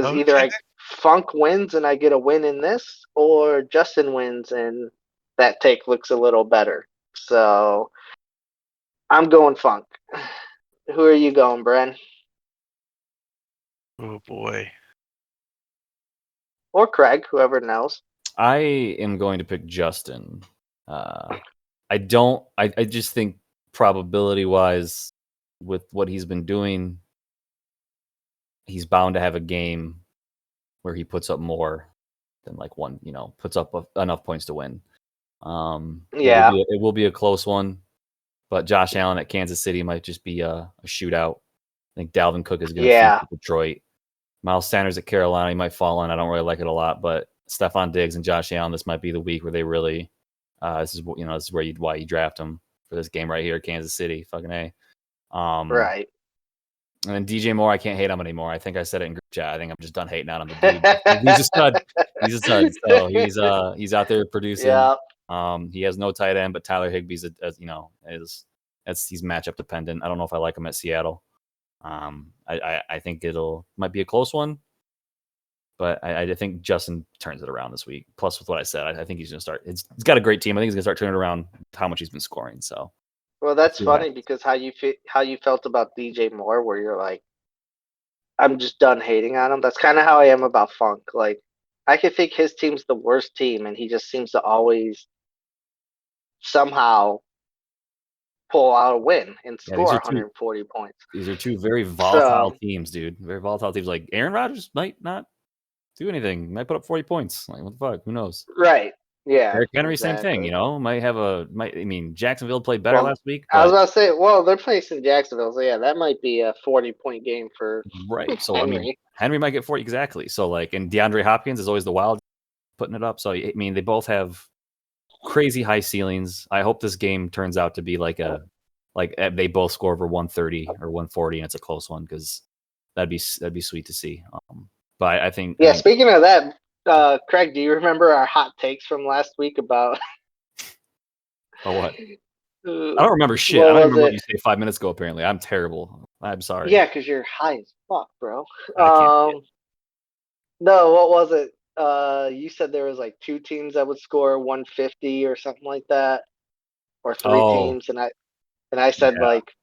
D: either
B: Okay.
D: Funk wins and I get a win in this, or Justin wins and that take looks a little better. So I'm going Funk. Who are you going, Bren?
B: Oh boy.
D: Or Craig, whoever knows.
C: I am going to pick Justin. I just think probability wise, with what he's been doing, he's bound to have a game where he puts up more than like one, puts up enough points to win.
D: Yeah.
C: It will be a close one, but Josh Allen at Kansas City might just be a shootout. I think Dalvin Cook is going to feed Detroit. Miles Sanders at Carolina, he might fall in. I don't really like it a lot, but Stephon Diggs and Josh Allen, this might be the week where they really, this is why you draft them for this game right here, Kansas City, fucking A.
D: Right.
C: And then DJ Moore, I can't hate him anymore. I think I said it in group chat. I think I'm just done hating on him. The dude, he's a stud. He's a stud. So he's out there producing.
D: Yeah.
C: He has no tight end, but Tyler Higbee's he's matchup dependent. I don't know if I like him at Seattle. I think might be a close one, but I think Justin turns it around this week. Plus, with what I said, I think he's going to start. He's got a great team. I think he's going to start turning it around how much he's been scoring. So,
D: well, that's funny because how you felt about DJ Moore, where you're like, I'm just done hating on him. That's kind of how I am about Funk. Like, I could think his team's the worst team, and he just seems to always somehow pull out a win and score 140 points.
C: These are two very volatile teams, dude. Very volatile teams. Like Aaron Rodgers might not do anything. He might put up 40 points. Like, what the fuck? Who knows?
D: Right. Yeah.
C: Derrick Henry,
D: exactly.
C: Same thing. Jacksonville played better last week.
D: I was about to say, well, they're facing Jacksonville, so yeah, that might be a 40-point game for
C: right. So
D: Henry.
C: Henry might get 40 exactly. So and DeAndre Hopkins is always the wild putting it up. So they both have crazy high ceilings. I hope this game turns out to be like they both score over 130 or 140, and it's a close one because that'd be sweet to see. But I think
D: Speaking of that, Craig, do you remember our hot takes from last week about?
C: Oh, what? I don't remember shit. I don't remember what you said 5 minutes ago. Apparently, I'm terrible. I'm sorry.
D: Yeah, because you're high as fuck, bro.
C: No,
D: what was it? You said there was like 2 teams that would score 150 or something like that, or 3 teams, and I said like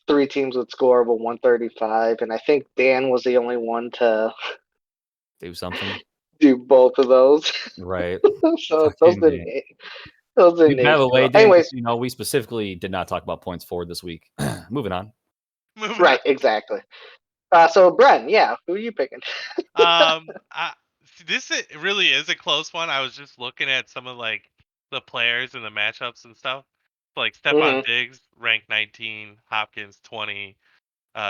D: 3 teams would score over 135, and I think Dan was the only one to
C: do something.
D: Do both of those,
C: right?
D: So those didn't.
C: By the way, Dan, anyways, we specifically did not talk about points forward this week. Moving on.
D: Right, exactly. So Bren, who are you picking?
B: This really is a close one. I was just looking at some of like the players and the matchups and stuff. Like Stephon Diggs, ranked 19, Hopkins 20,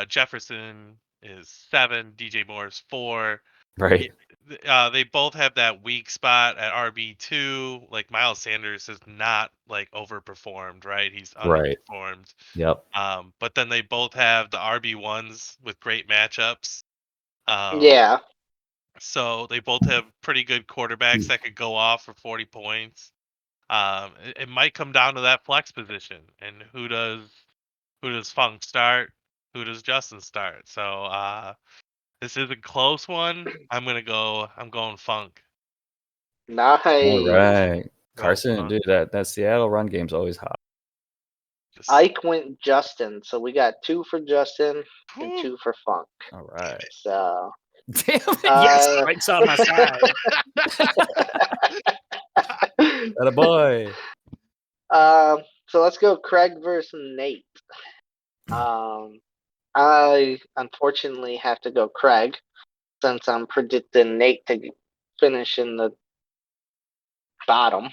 B: Jefferson is 7, DJ Moore is 4.
C: Right.
B: They both have that weak spot at RB2. Like Miles Sanders has not like overperformed, right? He's underperformed.
C: Right. Yep.
B: But then they both have the RB1s with great matchups. So they both have pretty good quarterbacks that could go off for 40 points. It might come down to that flex position and who does Funk start? Who does Justin start? So this is a close one. I'm going Funk.
D: Nice.
C: All right. Carson, dude, that Seattle run game's always hot.
D: Ike went Justin, so we got 2 for Justin and 2 for Funk.
C: All right.
D: So
C: damn it, yes, Ike's on my side. Atta boy.
D: So let's go Craig versus Nate. I unfortunately have to go Craig since I'm predicting Nate to finish in the bottom.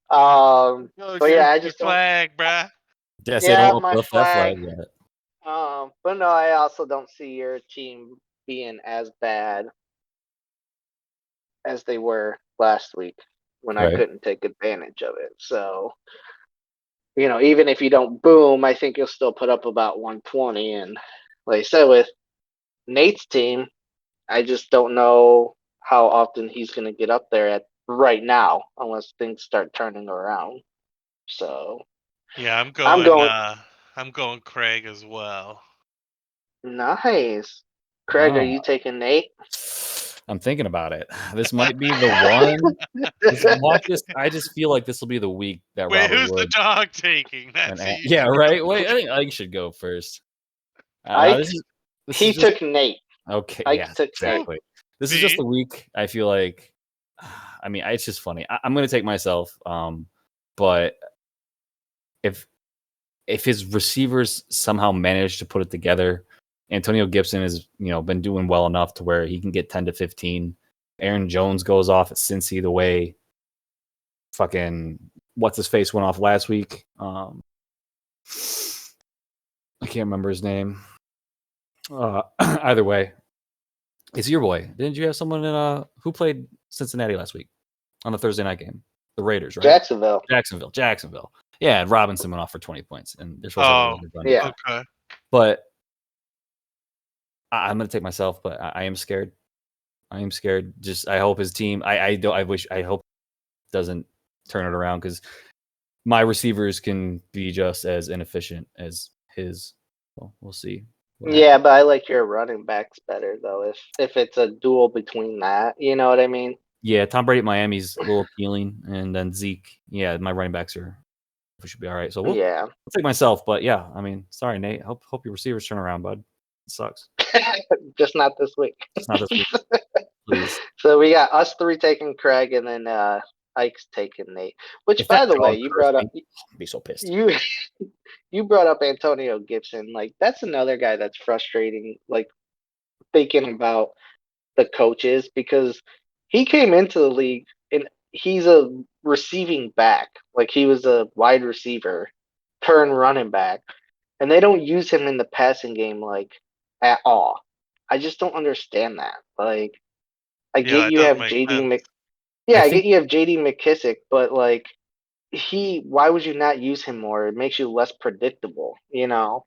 D: But yeah, I just
B: flag, bruh.
D: My flag. But no, I also don't see your team being as bad as they were last week when I couldn't take advantage of it. So, even if you don't boom, I think you'll still put up about 120. And like I said, with Nate's team, I just don't know how often he's going to get up there at right now, unless things start turning around. So
B: Yeah, I'm going Craig as well.
D: Nice. Craig, are you taking Nate?
C: I'm thinking about it. This might be the one. I just feel like this will be the week that
B: Wait,
C: Robert
B: who's
C: Wood
B: the dog taking? That's
C: yeah, right. Wait, I think Ike should go first.
D: He took Nate.
C: Okay,
D: Ike took
C: exactly.
D: Nate.
C: This is just the week. I feel like, I mean, it's just funny. I'm going to take myself, but if his receivers somehow manage to put it together, Antonio Gibson has been doing well enough to where he can get 10 to 15. Aaron Jones goes off at Cincy the way fucking what's his face went off last week. I can't remember his name. Either way, it's your boy. Didn't you have someone who played Cincinnati last week on the Thursday night game? The Raiders, right? Jacksonville. Yeah, and Robinson went off for 20 points, and they're supposed to run.
D: Yeah.
B: Okay.
C: But I'm gonna take myself, but I am scared. Just I hope his team. I hope doesn't turn it around because my receivers can be just as inefficient as his. Well, we'll see.
D: Yeah, but I like your running backs better though. If it's a duel between that, you know what I mean?
C: Yeah, Tom Brady at Miami's a little appealing, and then Zeke. Yeah, my running backs we should be all right. So I'll take myself, but yeah, I mean, sorry, Nate. Hope your receivers turn around, bud. It sucks.
D: Just not this week.
C: Just not this week, please.
D: So we got us three taking Craig, and then Ike's taking Nate. Which, by the way, you brought up.
C: I'd be so pissed.
D: You brought up Antonio Gibson. Like, that's another guy that's frustrating. Like, thinking about the coaches because he came into the league and he's a receiving back. Like, he was a wide receiver, turn running back, and they don't use him in the passing game like at all. I just don't understand that. Like, I get you have JD I get you have JD McKissick, but like why would you not use him more? It makes you less predictable, you know?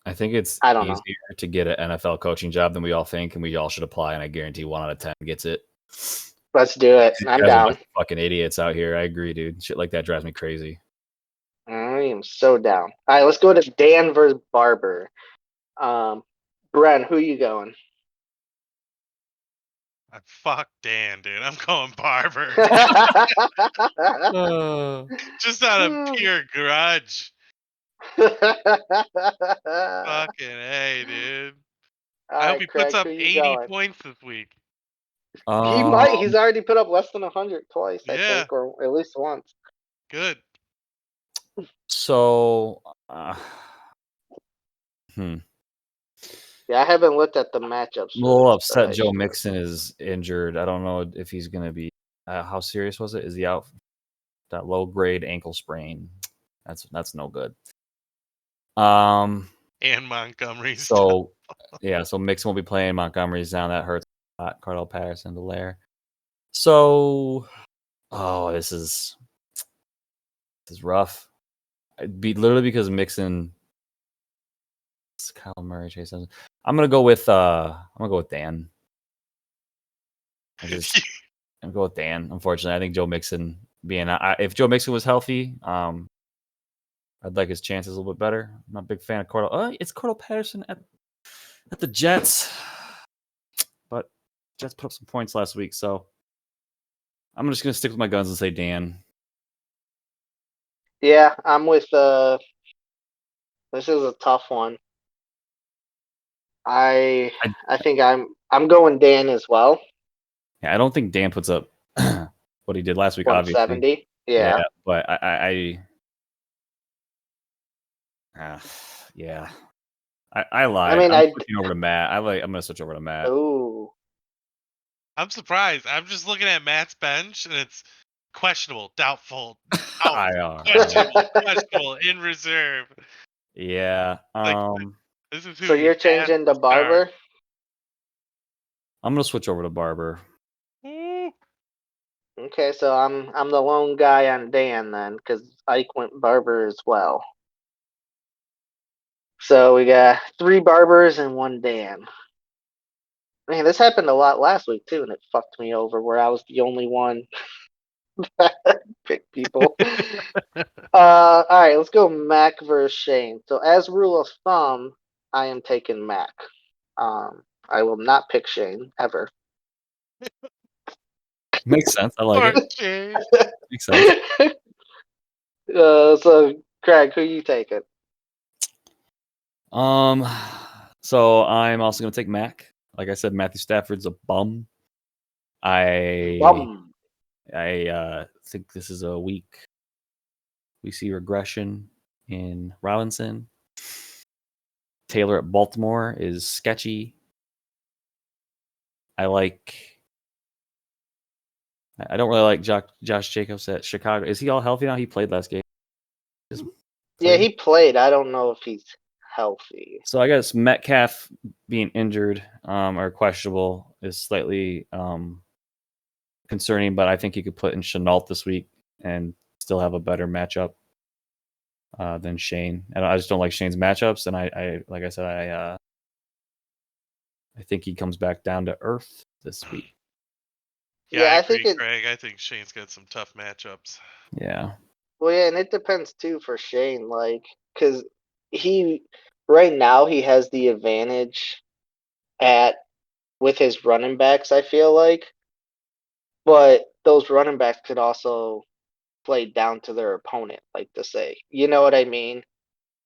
C: I think it's easier to get an NFL coaching job than we all think, and we all should apply, and I guarantee 1 out of 10 gets it.
D: Let's do it. I'm down.
C: Fucking idiots out here. I agree, dude. Shit like that drives me crazy.
D: I am so down. All right, let's go to Dan versus Barber. Bren, who you going?
B: Fuck Dan, dude. I'm going Barber. Just out of pure grudge. Fucking A, dude. I hope he puts up 80 points this week.
D: He might. He's already put up less than 100 twice, I think, or at least once.
B: Good.
C: So,
D: Yeah, I haven't looked at the matchups.
C: I'm a little upset Joe Mixon is injured. I don't know if he's going to be. How serious was it? Is he out? That low grade ankle sprain. That's no good.
B: And Montgomery's.
C: So Mixon will be playing. Montgomery's down. That hurts a lot. Cardell Patterson to Lair. So, this is rough. Literally because Mixon. It's Kyle Murray, Chase. I'm gonna go with Dan. I'm gonna go with Dan. Unfortunately, I think Joe Mixon if Joe Mixon was healthy, I'd like his chances a little bit better. I'm not a big fan of Cordell. It's Cordell Patterson at the Jets, but Jets put up some points last week, so I'm just gonna stick with my guns and say Dan.
D: Yeah, I'm with. This is a tough one. I think I'm going Dan as well.
C: Yeah, I don't think Dan puts up what he did last week.
D: 170.
C: Obviously,
D: yeah,
C: but I lied.
D: I mean,
C: I'm switching over to Matt. I'm gonna switch over to Matt.
D: Ooh,
B: I'm surprised. I'm just looking at Matt's bench and it's questionable, doubtful, questionable, in reserve.
C: Yeah.
B: This is
D: so you're changing to Barber?
C: I'm gonna switch over to Barber.
D: Okay, so I'm the lone guy on Dan then, because Ike went Barber as well. So we got 3 Barbers and 1 Dan. Man, this happened a lot last week too, and it fucked me over where I was the only one that pick people. All right, let's go Mac versus Shane. So as rule of thumb, I am taking Mac. I will not pick Shane ever.
C: Makes sense. I like
B: Poor
C: it.
B: Shane.
C: Makes sense.
D: So Craig, who you taking?
C: So I'm also gonna take Mac. Like I said, Matthew Stafford's a bum. I think this is a week we see regression in Robinson. Taylor at Baltimore is sketchy. I don't really like Josh Jacobs at Chicago. Is he all healthy now? He played last game.
D: Yeah, he played. I don't know if he's healthy.
C: So I guess Metcalf being injured or questionable is slightly concerning, but I think you could put in Chenault this week and still have a better matchup than Shane. And I just don't like Shane's matchups, and I like I said, I think he comes back down to earth this week.
B: Yeah, I agree, Craig. I think Shane's got some tough matchups.
C: Yeah.
D: Well, yeah, and it depends too for Shane, like, because right now he has the advantage with his running backs. I feel like, but those running backs could also play down to their opponent, like to say, you know what I mean?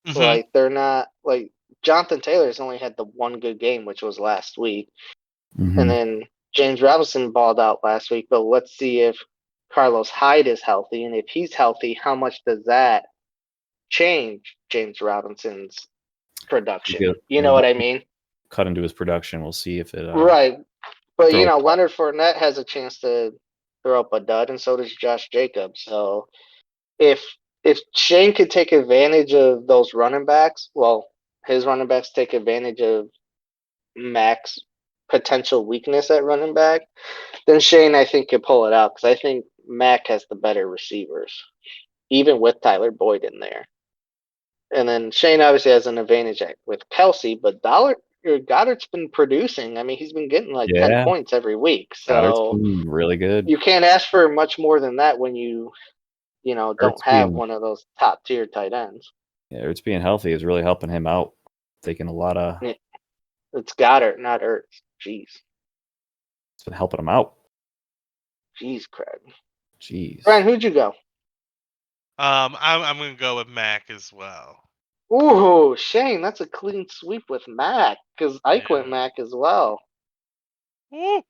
B: Mm-hmm.
D: Like they're not like Jonathan Taylor's only had the one good game, which was last week, and then James Robinson balled out last week. But let's see if Carlos Hyde is healthy, and if he's healthy, how much does that change James Robinson's production? You know what I mean?
C: Cut into his production. We'll see if it
D: right. But Leonard Fournette has a chance to throw up a dud, and so does Josh Jacobs. So if Shane could take advantage of those running backs, well, his running backs take advantage of Mac's potential weakness at running back, then Shane, I think, could pull it out because I think Mac has the better receivers, even with Tyler Boyd in there. And then Shane obviously has an advantage with Kelsey, but Goddard's been producing. I mean, he's been getting like 10 points every week. So
C: Goddard's been really good.
D: You can't ask for much more than that when you don't have one of those top tier tight ends.
C: Yeah, Ertz being healthy is really helping him out. Taking a lot of.
D: It's Goddard, not Ertz. Jeez.
C: It's been helping him out.
D: Jeez, Craig.
C: Jeez.
D: Brian, who'd you go?
B: I'm gonna go with Mac as well.
D: Ooh, Shane, that's a clean sweep with Mac because Ike went Mac as well.
B: Woo!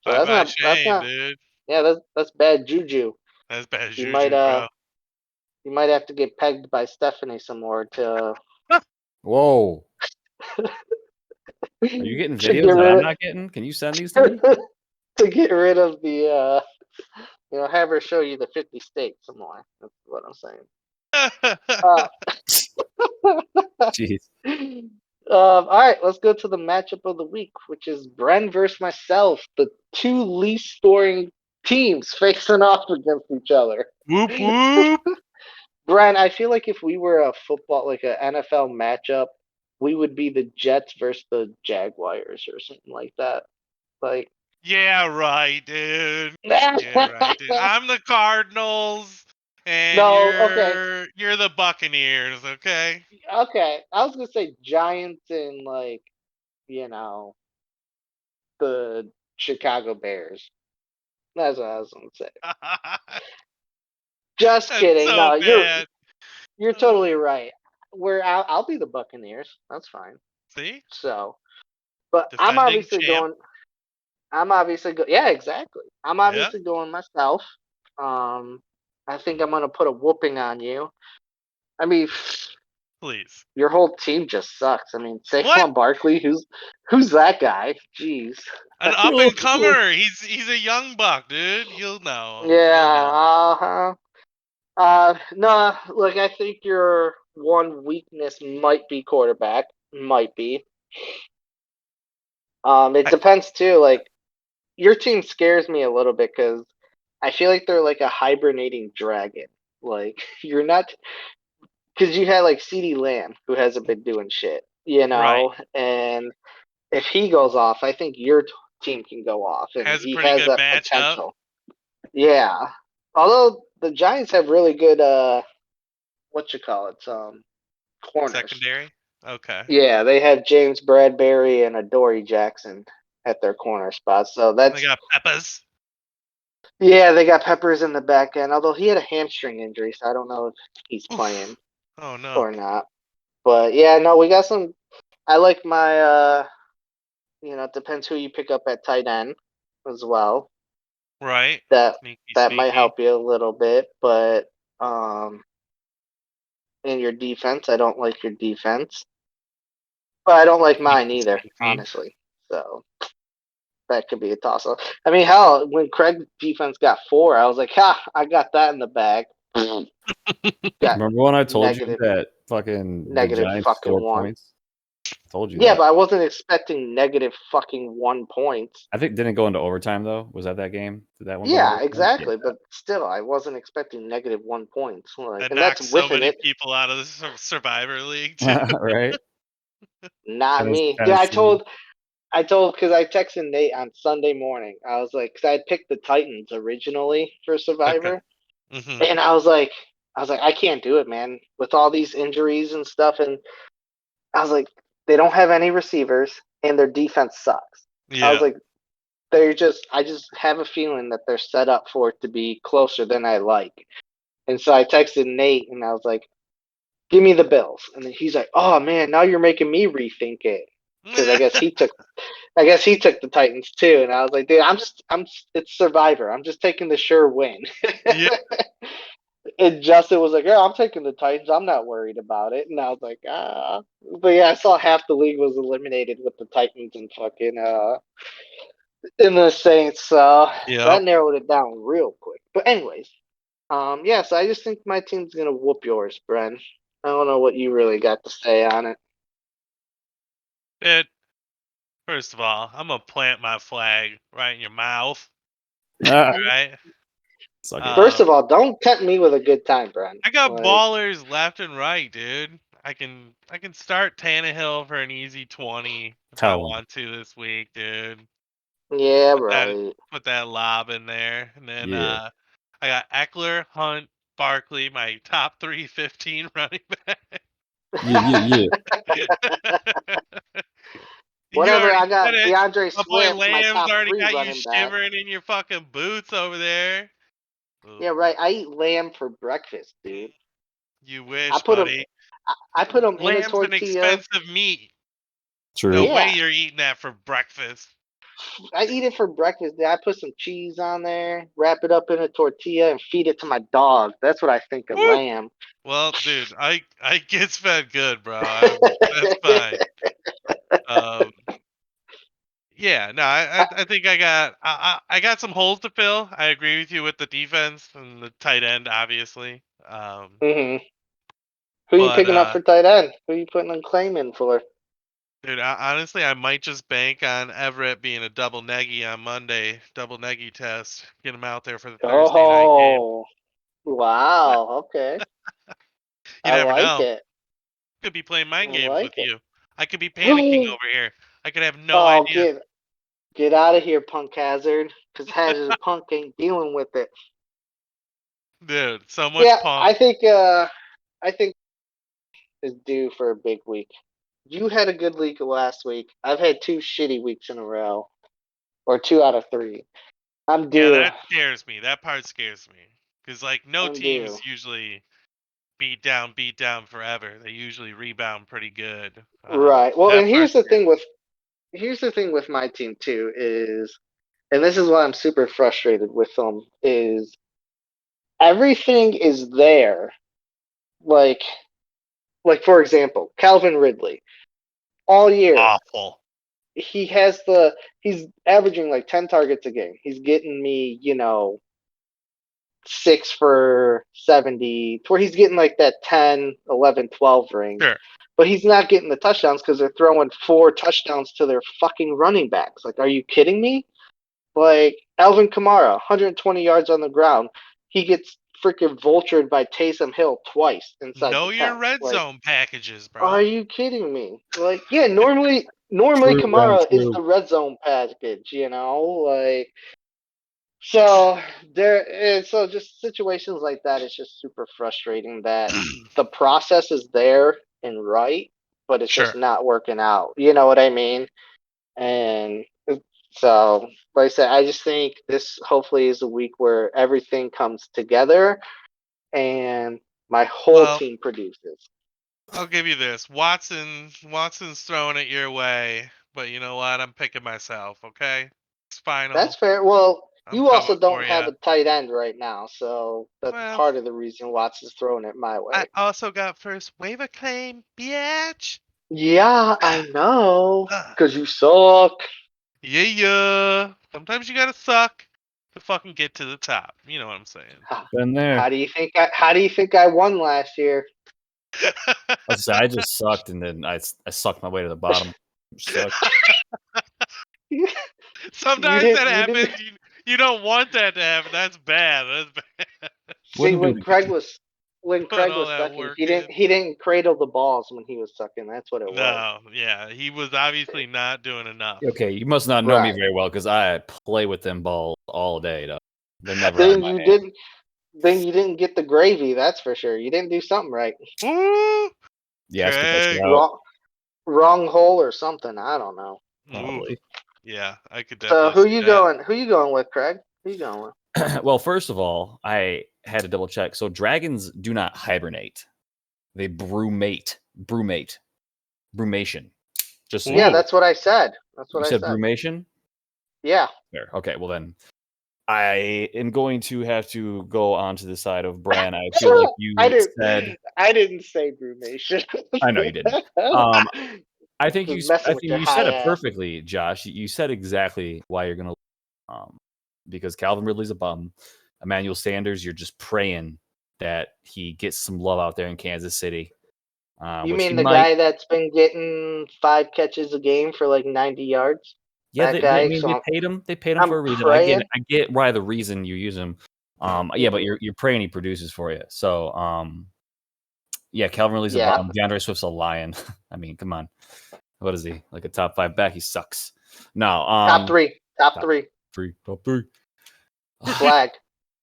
D: So that's not,
B: dude.
D: Yeah, that's bad juju.
B: That's bad juju, bro.
D: You might have to get pegged by Stephanie some more to.
C: Whoa. Are you getting videos that I'm not getting? Can you send these to me?
D: To get rid of the, have her show you the 50 states some more. That's what I'm saying.
C: Jeez.
D: All right, let's go to the matchup of the week, which is Bren versus myself, the two least scoring teams facing off against each other.
B: Whoop whoop.
D: Bren, I feel like if we were a football, like an NFL matchup, we would be the Jets versus the Jaguars or something like that. Like,
B: yeah, right, dude. I'm the Cardinals, and you're the Buccaneers, okay?
D: Okay, I was gonna say Giants and the Chicago Bears. That's what I was gonna say. Just kidding. No, you're totally right. I'll be the Buccaneers. That's fine.
B: See?
D: So, but
B: Defending
D: I'm obviously
B: champ.
D: Yeah, exactly. I'm obviously going myself. I think I'm gonna put a whooping on you. I mean,
B: please.
D: Your whole team just sucks. I mean, Saquon Barkley, who's that guy? Jeez.
B: An up and comer. He's a young buck, dude. You'll know.
D: Yeah. No. Look, I think your one weakness might be quarterback. Might be. It depends too. Like, your team scares me a little bit because I feel like they're like a hibernating dragon. Like, you're not. Because you had like CeeDee Lamb, who hasn't been doing shit,
B: right.
D: And if he goes off, I think your team can go off, and
B: has
D: he
B: a pretty
D: has
B: good
D: that
B: matchup.
D: potential. Yeah. Although the Giants have really good corners.
B: Secondary? Okay.
D: Yeah, they have James Bradbury and Adoree Jackson at their corner spots. So that's
B: They got Peppers.
D: Yeah, they got Peppers in the back end. Although he had a hamstring injury, so I don't know if he's playing or not. But yeah, no, we got some. I like my. It depends who you pick up at tight end as well.
B: Right.
D: That
B: Sneaky.
D: might help you a little bit, but in your defense, I don't like your defense. But I don't like mine either, honestly. So that could be a toss-up. I mean, hell, when Craig's defense got 4, I was like, I got that in the bag.
C: Remember when I told you that fucking
D: negative
C: the Giants
D: fucking
C: scored
D: 1
C: points? I told you.
D: Yeah, but I wasn't expecting negative fucking 1 points.
C: I think didn't go into overtime though. Was that game? Did that one?
D: Yeah, exactly. Yeah. But still, I wasn't expecting negative 1 points.
B: And that's so many people out of the Survivor League too.
C: Right?
D: Not me. Yeah, I told because I texted Nate on Sunday morning. I was like, because I had picked the Titans originally for Survivor, and I was like, I can't do it, man, with all these injuries and stuff. And I was like, they don't have any receivers, and their defense sucks. Yeah. I was like, I just have a feeling that they're set up for it to be closer than I like. And so I texted Nate, and I was like, give me the Bills. And then he's like, oh man, now you're making me rethink it. Because I guess he took the Titans too, and I was like, dude, it's Survivor. I'm just taking the sure win. Yeah. And Justin was like, yeah, I'm taking the Titans. I'm not worried about it. And I was like, But yeah, I saw half the league was eliminated with the Titans and fucking in the Saints. So that narrowed it down real quick. But anyways, so I just think my team's gonna whoop yours, Bren. I don't know what you really got to say on it.
B: First of all, I'm gonna plant my flag right in your mouth. Right.
D: First of all, don't tempt me with a good time, Brian.
B: I got ballers left and right, dude. I can start Tannehill for an easy 20 if I want to this week, dude.
D: Yeah, right.
B: Put that lob in there, and then I got Eckler, Hunt, Barkley, my top 315 running back.
C: Yeah.
D: Whatever, I got DeAndre Swift.
B: My boy Lamb's already got you shivering in your fucking boots over there.
D: Yeah, right. I eat lamb for breakfast, dude.
B: You wish, buddy.
D: I put them in a tortilla.
B: Lamb's an expensive meat.
C: True.
B: No way you're eating that for breakfast.
D: I eat it for breakfast. I put some cheese on there, wrap it up in a tortilla, and feed it to my dog. That's what I think of lamb.
B: Well, dude, I get fed good, bro. That's fine. Yeah, no, I think I got some holes to fill. I agree with you with the defense and the tight end, obviously.
D: Who are you picking up for tight end? Who are you putting a claim in for?
B: Dude, honestly, I might just bank on Everett being a double neggy on Monday. Double neggy test. Get him out there for the Thursday night game.
D: Oh, wow. Okay.
B: You never know.
D: It.
B: Could be playing mind games with you. I could be panicking over here. I could have no idea.
D: Get out of here, Punk Hazard. Because Hazard Punk ain't dealing with it.
B: Dude, so much punk.
D: I think is due for a big week. You had a good week last week. I've had 2 shitty weeks in a row. Or 2 out of 3. I'm due.
B: Yeah, that scares me. That part scares me. Because, no teams usually beat down forever. They usually rebound pretty good.
D: Right. Well, and here's the thing with my team, too, is, and this is why I'm super frustrated with them, is everything is there. Like for example, Calvin Ridley. All year.
B: Awful.
D: He's averaging 10 targets a game. He's getting me, 6 for 70, where he's getting that 10, 11, 12 range.
B: Sure.
D: But he's not getting the touchdowns because they're throwing 4 touchdowns to their fucking running backs. Are you kidding me? Alvin Kamara, 120 yards on the ground. He gets freaking vultured by Taysom Hill twice inside.
B: Know your red zone packages, bro.
D: Are you kidding me? Normally Kamara is the red zone package, So so just situations like that. It's just super frustrating that the process is there and right, but it's just
B: Sure.
D: not working out. You know what I mean? And so, like I said, I just think this hopefully is a week where everything comes together and my whole
B: Well,
D: team produces.
B: I'll give you this. Watson's throwing it your way, but you know what? I'm picking myself, okay? It's
D: That's
B: final.
D: fair. Well,
B: I'm
D: you
B: coming
D: also
B: for
D: don't
B: you.
D: have a tight end right now, so that's
B: Well,
D: part of the reason Watson's throwing it my
B: I
D: way.
B: also got first waiver claim, bitch.
D: Yeah, I know,
B: Ugh.
D: because you suck.
B: Yeah. Sometimes you gotta suck to fucking get to the top. You know what I'm saying?
C: Been there.
D: How do you think I won last year?
C: I just sucked, and then I sucked my way to the bottom. Sucked.
B: Sometimes that
D: You didn't
B: happens. You don't want that to happen. That's bad. That's bad.
D: see
C: Wouldn't do
D: when
B: Put
D: Craig
B: all
D: was
B: that
D: sucking.
B: work in.
D: He didn't cradle the balls when he was sucking. That's what it was.
B: No, yeah, he was obviously not doing enough.
C: Okay, you must not know me
D: Right.
C: very well because I play with them balls all day. Though. They're never out of
D: Then
C: my
D: you
C: hand.
D: didn't then you didn't get the gravy, that's for sure. You didn't do something right.
B: Ooh,
C: Yeah, spit that shit
B: Craig.
C: out.
D: Wrong hole or something. I don't know.
B: Ooh,
C: Probably.
B: yeah, I could
D: So
B: definitely see that.
D: who you going with, Craig? Who you going with?
C: Well, first of all, I had to double check. So dragons do not hibernate; they brumate. Brumation. Just so
D: Yeah,
B: Ooh,
D: that's what I said. That's
C: you
D: what I
C: said
D: said.
C: brumation.
D: Yeah.
C: There. Okay. Well, then I am going to have to go on to the side of Bran. I feel like
D: I
C: you said.
D: didn't say brumation.
C: I know you didn't. Um, I think
D: Just messing with your
C: you said
D: high
C: it
D: ass.
C: perfectly, Josh. You said exactly why you're gonna because Calvin Ridley's a bum. Emmanuel Sanders, you're just praying that he gets some love out there in Kansas City.
D: You
C: Which
D: mean
C: he
D: the
C: might.
D: guy that's been getting 5 catches a game for like 90 yards?
C: Yeah,
D: That
C: I
D: guy.
C: mean
D: So
C: they paid him. They paid him
D: I'm
C: for a reason. I get
D: praying.
C: it. I get why the reason you use him. Yeah, but you're praying he produces for you. So yeah, Calvin Ridley's a
D: Yeah.
C: bum. DeAndre Swift's a lion. I mean, come on. What is he? Like a top 5 back? He sucks. No,
D: Top three. Top
C: top
D: three.
C: top three.
D: Flag.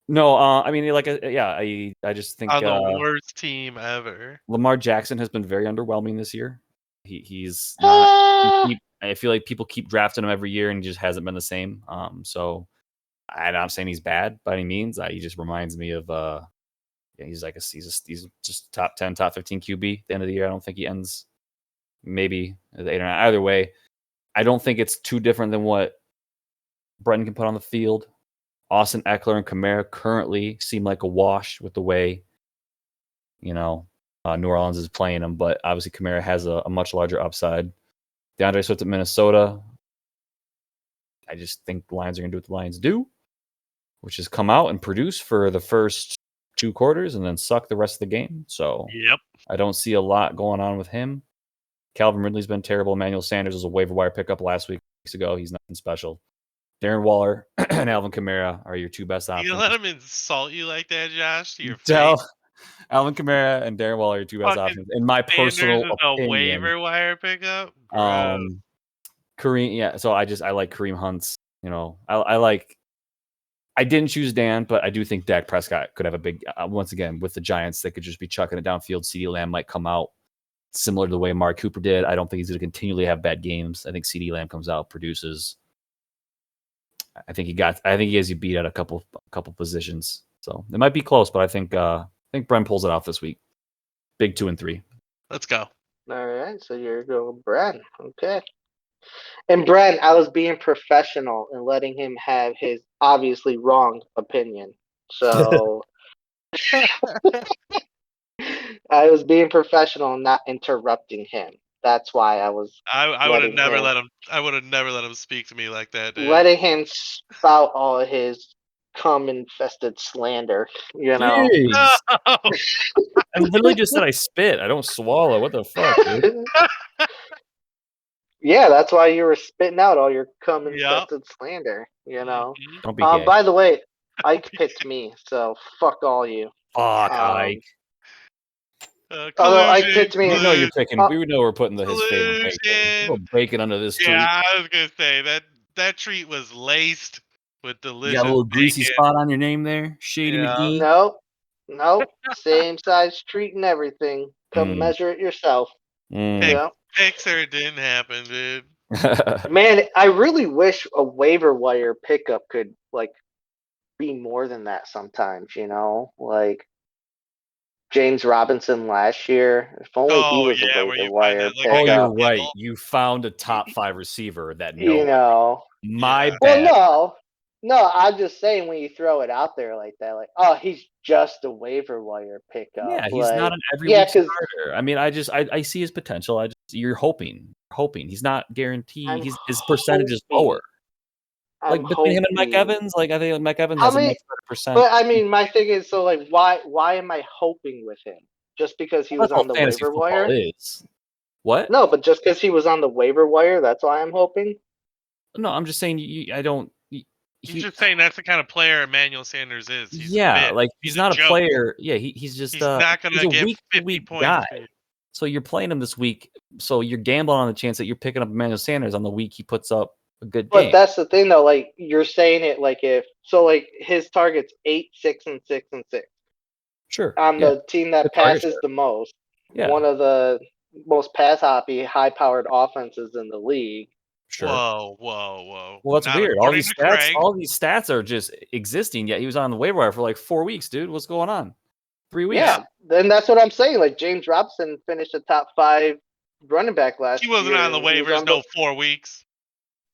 C: No, I mean, like, yeah, I just think
B: on the worst team ever.
C: Lamar Jackson has been very underwhelming this year. He's not. I feel like people keep drafting him every year, and he just hasn't been the same. So I'm not saying he's bad by any means. He just reminds me of yeah, he's just top 10, top 15 QB at the end of the year. I don't think he ends maybe at 8 or 9. Either way, I don't think it's too different than what Brenton can put on the field. Austin Eckler and Kamara currently seem like a wash with the way, New Orleans is playing them. But obviously, Kamara has a much larger upside. DeAndre Swift at Minnesota. I just think the Lions are going to do what the Lions do, which is come out and produce for the first 2 quarters and then suck the rest of the game. So
B: Yep.
C: I don't see a lot going on with him. Calvin Ridley's been terrible. Emmanuel Sanders was a waiver wire pickup weeks ago. He's nothing special. Darren Waller and Alvin Kamara are your 2 best options.
B: You let him insult you like that, Josh, to your face.
C: Alvin Kamara and Darren Waller are your 2 best options. In my personal
B: Sanders is
C: opinion.
B: a waiver wire pickup.
C: Kareem, yeah. So I like Kareem Hunt's. I didn't choose Dan, but I do think Dak Prescott could have a big. Once again, with the Giants, they could just be chucking it downfield. CeeDee Lamb might come out similar to the way Amari Cooper did. I don't think he's going to continually have bad games. I think CeeDee Lamb comes out, produces. I think he has you beat at a couple positions. So it might be close, but I think Brent pulls it off this week. Big 2 and 3.
B: Let's go.
D: All right. So you're going Brad. Okay. And Brad, I was being professional and letting him have his obviously wrong opinion. So I was being professional and not interrupting him. That's why I was.
B: I would have never let him. I would have never let him speak to me like that, dude.
D: Letting him spout all his cum-infested slander.
C: Jeez.
B: No!
C: I literally just said I spit. I don't swallow. What the fuck, dude?
D: Yeah, that's why you were spitting out all your cum-infested slander.
B: Mhm.
C: Don't be gay.
D: By the way, Ike picked me, so fuck all you.
C: Fuck, Ike.
D: Although Ike picked me.
C: We know you're picking. We know we're putting his favorite bacon.
B: Collusion.
C: Bacon under this treat.
B: Yeah, I was gonna say that treat was laced with
C: You
B: delicious
C: got a little greasy
B: bacon.
C: spot on your name there, Shady
B: Yeah.
C: McGee.
D: Nope. Same size treat and everything. Come measure it yourself. Yeah.
B: Pixar didn't happen, dude.
D: Man, I really wish a waiver wire pickup could like be more than that sometimes, like James Robinson last year. If only he was a
B: where
D: waiver
B: you find
D: wire
B: that, like,
C: Oh,
D: pickup.
C: you're right. You found a top 5 receiver that
D: You
C: no.
D: know.
C: My
B: Yeah.
C: bad.
D: Well, no, I'm just saying when you throw it out there like that, like, oh, he's just a waiver wire pickup.
C: Yeah, he's
D: like,
C: not an every
D: yeah,
C: week starter. I mean, I see his potential. You're hoping. He's not guaranteed. His percentage is lower. Like between him and Mike Evans, like I think Mike Evans has a much better percent.
D: But I mean, my thing is, so like, why am I hoping with him? Just because he was on the waiver wire?
C: Is. What?
D: No, but just because he was on the waiver wire, that's why I'm hoping.
C: No, I'm just saying. I don't.
B: He's just saying that's the kind of player Emmanuel Sanders is. He's
C: like he's not a player. Yeah, he's just.
B: He's not going to get 50 points.
C: Guy. So you're playing him this week. So you're gambling on the chance that you're picking up Emmanuel Sanders on the week he puts up a good game.
D: But that's the thing, though. Like you're saying it like like his target's 8, 6, and 6 and 6.
C: Sure.
D: On the team that passes the most.
C: Yeah.
D: One of the most pass-hoppy, high-powered offenses in the league.
C: Sure.
B: Whoa.
C: Well, that's weird. All these stats are just existing, yet he was on the waiver wire for like 4 weeks, dude. What's going on? 3 weeks.
D: Yeah, then that's what I'm saying. Like James Robinson finished a top 5 running back last year.
B: He wasn't on the waivers 4 weeks.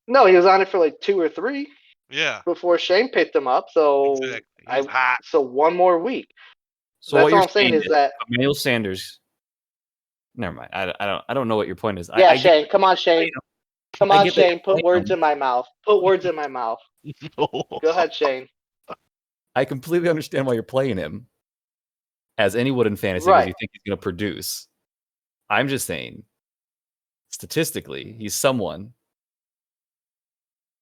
D: No, he was on it for like 2 or 3.
B: Yeah.
D: Before Shane picked him up, so
B: exactly.
D: So 1 more week.
C: So
D: that's
C: what
D: I'm saying is that
C: Emmanuel Sanders. Never mind. I don't know what your point is.
D: Yeah, Shane. Come on, Shane. Come on, Shane. Put words in my mouth. Go ahead, Shane.
C: I completely understand why you're playing him, as any would in fantasy, because you think he's going to produce. I'm just saying, statistically, he's someone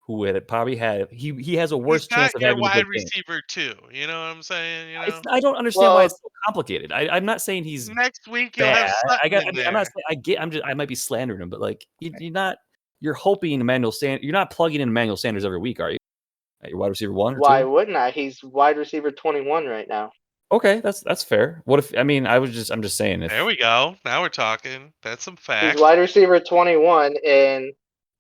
C: who would probably have he has a worse chance of having a good
B: wide receiver too. You know what I'm saying?
C: I don't understand why it's so complicated. I'm not saying he's
B: next week
C: you'll
B: have
C: I'm not saying I might be slandering him, but like you're hoping Emmanuel Sanders. You're not plugging in Emmanuel Sanders every week, are you? At your wide receiver 1 or 2?
D: Why wouldn't I? He's wide receiver 21 right now.
C: Okay, that's fair. What if I'm just saying if
B: there we go. Now we're talking. That's some facts.
D: He's wide receiver 21, and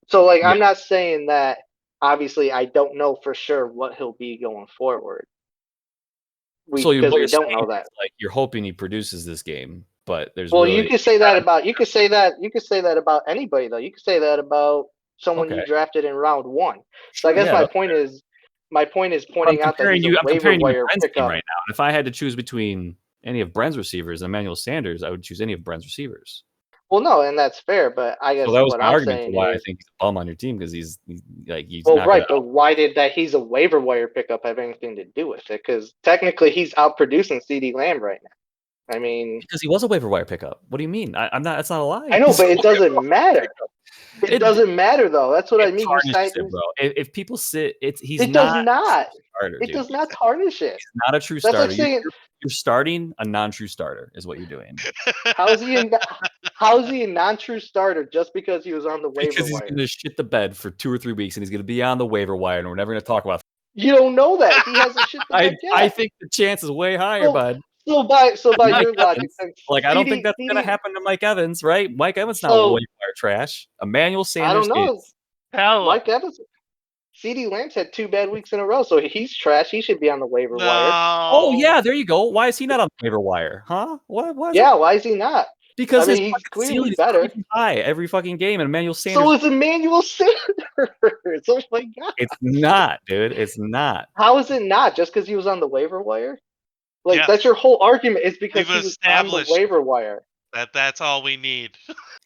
D: so like I'm not saying that. Obviously, I don't know for sure what he'll be going forward. We don't know that.
C: Like you're hoping he produces this game, but there's
D: you could say that about anybody though. You could say that about someone you drafted in round 1. So I guess my point is pointing out that he's a waiver wire pickup
C: right now. If I had to choose between any of Bren's receivers and Emmanuel Sanders, I would choose any of Bren's receivers.
D: Well, no, and that's fair, but I guess
C: that was
D: what
C: my
D: I'm
C: argument
D: saying
C: for why
D: is,
C: I think he's a bum on your team because he's
D: well, right, but why did that he's a waiver wire pickup have anything to do with it? Because technically he's outproducing CeeDee Lamb right now. I mean,
C: because he was a waiver wire pickup. What do you mean? I'm not. That's not a lie.
D: I know, but it doesn't matter. It doesn't matter though. That's what I mean.
C: Bro. If people sit,
D: it does not.
C: Starter,
D: it does not tarnish it.
C: He's not a true starter.
D: Like saying,
C: you're starting a non-true starter, is what you're doing.
D: How is he a non-true starter just because he was on the waiver wire?
C: Because he's going to shit the bed for 2 or 3 weeks, and he's going to be on the waiver wire, and we're never going to talk about.
D: You don't know that he hasn't shit the bed yet.
C: I think the chance is way higher, bud.
D: So by your logic,
C: I don't think that's going to happen to Mike Evans, right? Mike Evans not waiver wire trash. Emmanuel Sanders.
D: I don't know.
C: Is.
D: Mike Evans. CeeDee Lamb's had 2 bad weeks in a row, so he's trash. He should be on the waiver wire.
C: Oh yeah, there you go. Why is he not on the waiver wire? Huh? What?
D: Why is he not?
C: Because
D: he's clearly better.
C: High every fucking game, and Emmanuel Sanders.
D: So is Emmanuel Sanders. Oh my god.
C: It's not, dude. It's not.
D: How is it not? Just because he was on the waiver wire? Like that's your whole argument. Is because he was on the waiver wire.
B: That's all we need.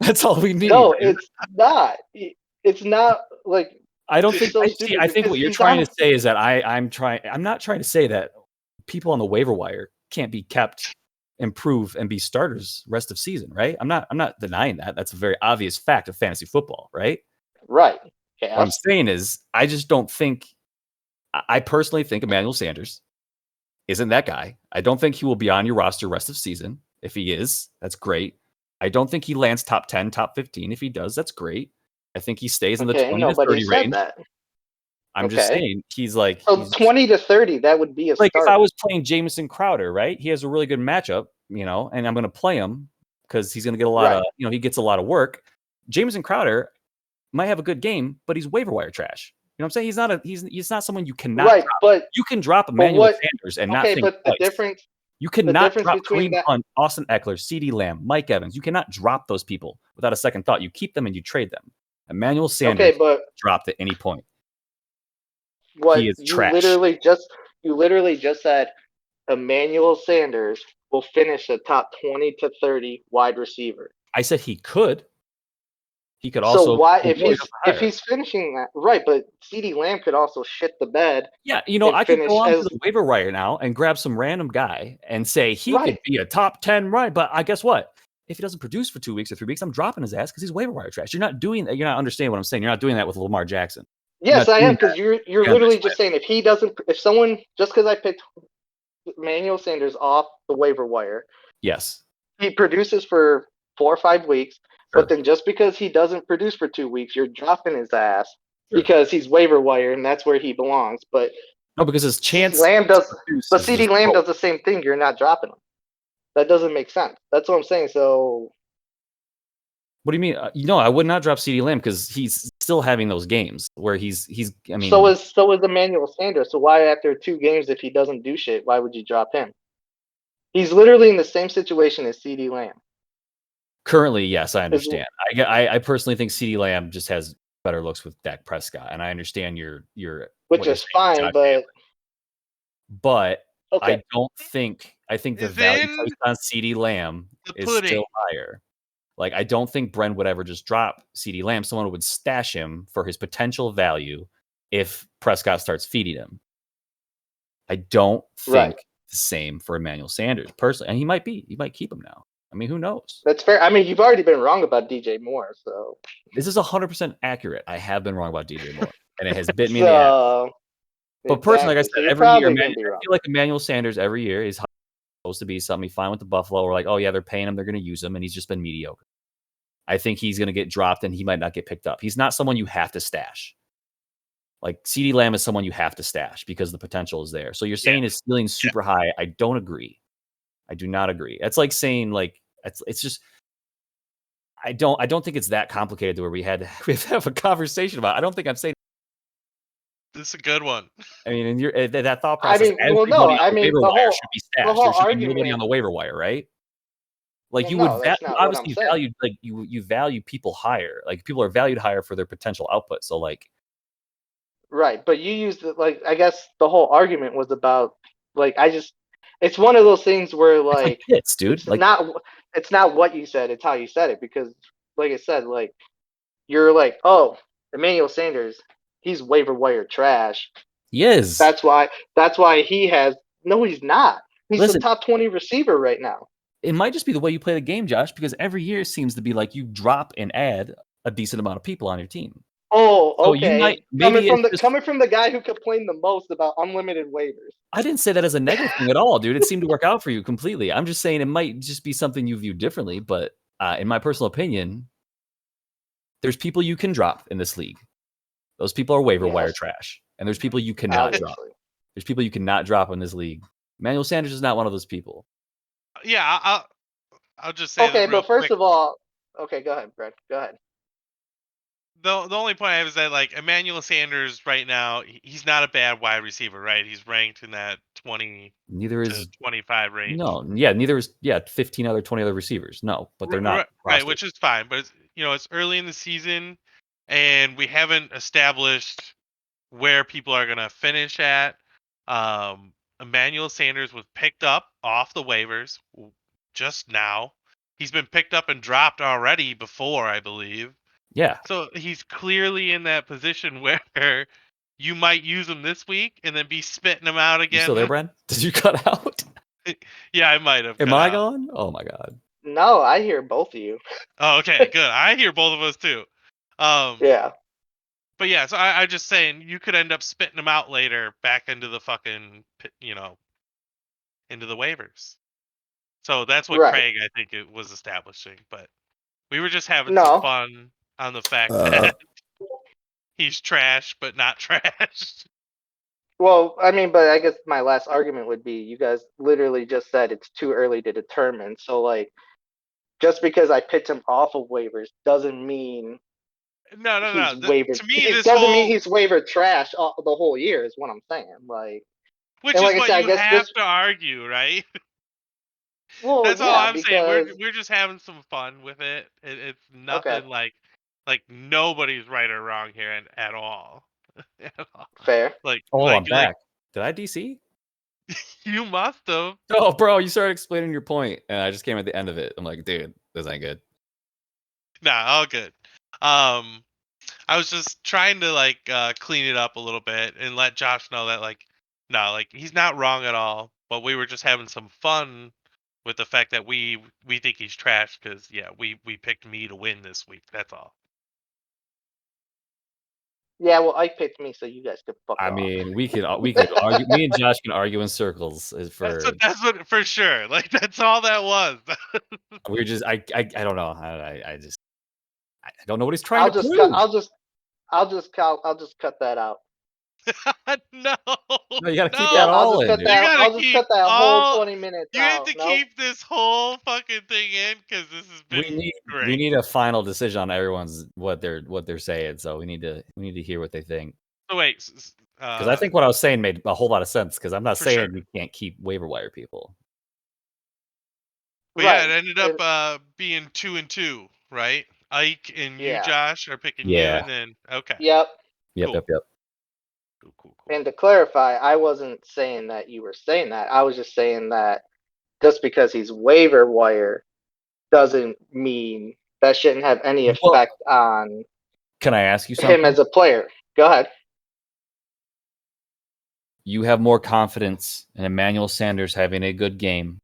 C: That's all we need.
D: No, it's not. It's not like.
C: I don't think. I think what you're trying to say is that I'm not trying to say that people on the waiver wire can't be kept, improve, and be starters rest of season, right? I'm not denying that. That's a very obvious fact of fantasy football, right?
D: Right. Yeah.
C: What I'm saying is, I just don't think. I personally think Emmanuel Sanders isn't that guy. I don't think he will be on your roster rest of season. If he is, that's great. I don't think he lands top 10, top 15. If he does, that's great. I think he stays in the 20 to 30 range. I'm just saying he's like
D: so 20 to 30. That would be a
C: like
D: start.
C: if I was playing Jamison Crowder, right? He has a really good matchup, and I'm going to play him because he's going to get a lot of he gets a lot of work. Jamison Crowder might have a good game, but he's waiver wire trash. You know what I'm saying? He's not someone you cannot drop.
D: But
C: you can drop Emmanuel Sanders and not think
D: but
C: twice.
D: The difference
C: you cannot drop
D: between
C: Kareem Hunt, Austin Eckler, CeeDee Lamb, Mike Evans. You cannot drop those people without a second thought. You keep them and you trade them. Emmanuel Sanders dropped at any point. He is trash.
D: You literally just said Emmanuel Sanders will finish a top 20 to 30 wide receiver.
C: I said he could. He could also.
D: So why, if he's finishing that right, but CeeDee Lamb could also shit the bed.
C: Yeah, I could go on to the waiver wire now and grab some random guy and say he could be a top 10 right. But I guess what? If he doesn't produce for 2 weeks or 3 weeks, I'm dropping his ass because he's waiver wire trash. You're not doing that. You're not understanding what I'm saying. You're not doing that with Lamar Jackson.
D: Yes, I am, because you're literally just saying if someone, just because I picked Emmanuel Sanders off the waiver wire,
C: yes,
D: he produces for 4 or 5 weeks. But then just because he doesn't produce for 2 weeks, you're dropping his ass because he's waiver wire and that's where he belongs. But
C: no, because his chance.
D: CeeDee Lamb does the same thing. You're not dropping him. That doesn't make sense. That's what I'm saying. So,
C: what do you mean? I would not drop CeeDee Lamb because he's still having those games where he's. I mean,
D: so is Emmanuel Sanders. So why after 2 games, if he doesn't do shit, why would you drop him? He's literally in the same situation as CeeDee Lamb.
C: Currently, yes, I understand. I personally think CeeDee Lamb just has better looks with Dak Prescott, and I understand your
D: which is fine,
C: but okay. I think the value placed on CeeDee Lamb is still higher. Like, I don't think Bren would ever just drop CeeDee Lamb. Someone would stash him for his potential value if Prescott starts feeding him. I don't think the same for Emmanuel Sanders personally, and he might keep him now. I mean, who knows?
D: That's fair. I mean, you've already been wrong about DJ Moore, so
C: this is 100% accurate. I have been wrong about DJ Moore, and it has bit me in the ass. But personally, like I said, every year, I feel like Emmanuel Sanders every year is supposed to be something fine with the Buffalo. Or like, oh yeah, they're paying him, they're going to use him, and he's just been mediocre. I think he's going to get dropped, and he might not get picked up. He's not someone you have to stash. Like CeeDee Lamb is someone you have to stash because the potential is there. So you're saying his ceiling's super high. I don't agree. I do not agree. It's like saying like. It's just I don't think it's that complicated to where we have to have a conversation about it. I don't think I'm saying
B: this is a good one.
C: I mean, in that thought process,
D: the whole
C: should be stashed. There should be nobody on the waiver wire, right? Like you obviously value like you value people higher. Like people are valued higher for their potential output. So like,
D: right, but you used it like I guess the whole argument was about like it's one of those things where like
C: hits, dude.
D: It's not what you said, it's how you said it. Because like I said, like you're like, oh, Emmanuel Sanders, he's waiver wire trash.
C: He is.
D: That's why he has he's not. He's the top 20 receiver right now.
C: It might just be the way you play the game, Josh, because every year it seems to be like you drop and add a decent amount of people on your team.
D: Oh, okay. So coming from the guy who complained the most about unlimited waivers.
C: I didn't say that as a negative thing at all, dude. It seemed to work out for you completely. I'm just saying it might just be something you view differently. But in my personal opinion, there's people you can drop in this league. Those people are waiver wire trash. And there's people you cannot drop. There's people you cannot drop in this league. Emmanuel Sanders is not one of those people.
B: Yeah, I'll just say.
D: Okay, but first of all, okay, go ahead, Brett. Go ahead.
B: The only point I have is that like Emmanuel Sanders right now, he's not a bad wide receiver, right? He's ranked in that 20 to 25 range.
C: No, yeah, neither is 15 other 20 other receivers. No, but they're not
B: right, which is fine. But it's early in the season, and we haven't established where people are gonna finish at. Emmanuel Sanders was picked up off the waivers just now. He's been picked up and dropped already before, I believe.
C: Yeah.
B: So he's clearly in that position where you might use him this week and then be spitting him out again.
C: You still there, Brad? Did you cut out?
B: Yeah, I might have.
C: Am I gone? Oh my god.
D: No, I hear both of you.
B: Oh, okay, good. I hear both of us too.
D: Yeah.
B: But yeah, so I just saying you could end up spitting him out later back into the fucking, into the waivers. So that's what Craig, I think, it was establishing. But we were just having some fun on the fact that he's trash, but not trash.
D: Well, I mean, but I guess my last argument would be you guys literally just said it's too early to determine. So, like, just because I picked him off of waivers doesn't mean
B: No.
D: he's waivered.
B: To me,
D: It doesn't mean he's waivered trash the whole year. Is what I'm saying. Like,
B: which
D: and
B: is
D: like
B: what
D: I said,
B: you
D: I guess
B: have to argue, right?
D: Well,
B: That's all
D: yeah,
B: I'm saying.
D: because
B: We're just having some fun with it. It's
D: okay,
B: nothing like nobody's right or wrong here at all. At all.
D: fair.
C: I'm back. Did I DC?
B: You must have.
C: Oh, bro, you started explaining your point, and I just came at the end of it. I'm like, dude, this ain't good.
B: Nah, all good. I was just trying to clean it up a little bit and let Josh know that no, he's not wrong at all. But we were just having some fun with the fact that we think he's trash because we picked me to win this week. That's all.
D: Yeah, well, Ike picked me, so you guys could fuck off.
C: I mean, we could argue. Me and Josh can argue in circles.
B: That's what for sure. Like that's all that was.
C: We're just I don't know. I don't know what he's trying to prove.
D: I'll just cut that out.
B: No,
C: you gotta keep that all in.
D: I'll just cut that whole 20 minutes
B: out. You have to keep this whole fucking thing in because this has been great.
C: We need a final decision on everyone's what they're saying. So we need to hear what they think.
B: So wait,
C: because I think what I was saying made a whole lot of sense. Because I'm not saying you can't keep waiver wire people.
B: But yeah, it ended up being 2-2, right? Ike and you, Josh, are picking you, and then okay.
D: Yep.
C: Yep.
B: Cool.
D: And to clarify, I wasn't saying that you were saying that. I was just saying that just because he's waiver wire doesn't mean that shouldn't have any effect on.
C: Can I ask you something?
D: Him as a player. Go ahead.
C: You have more confidence in Emmanuel Sanders having a good game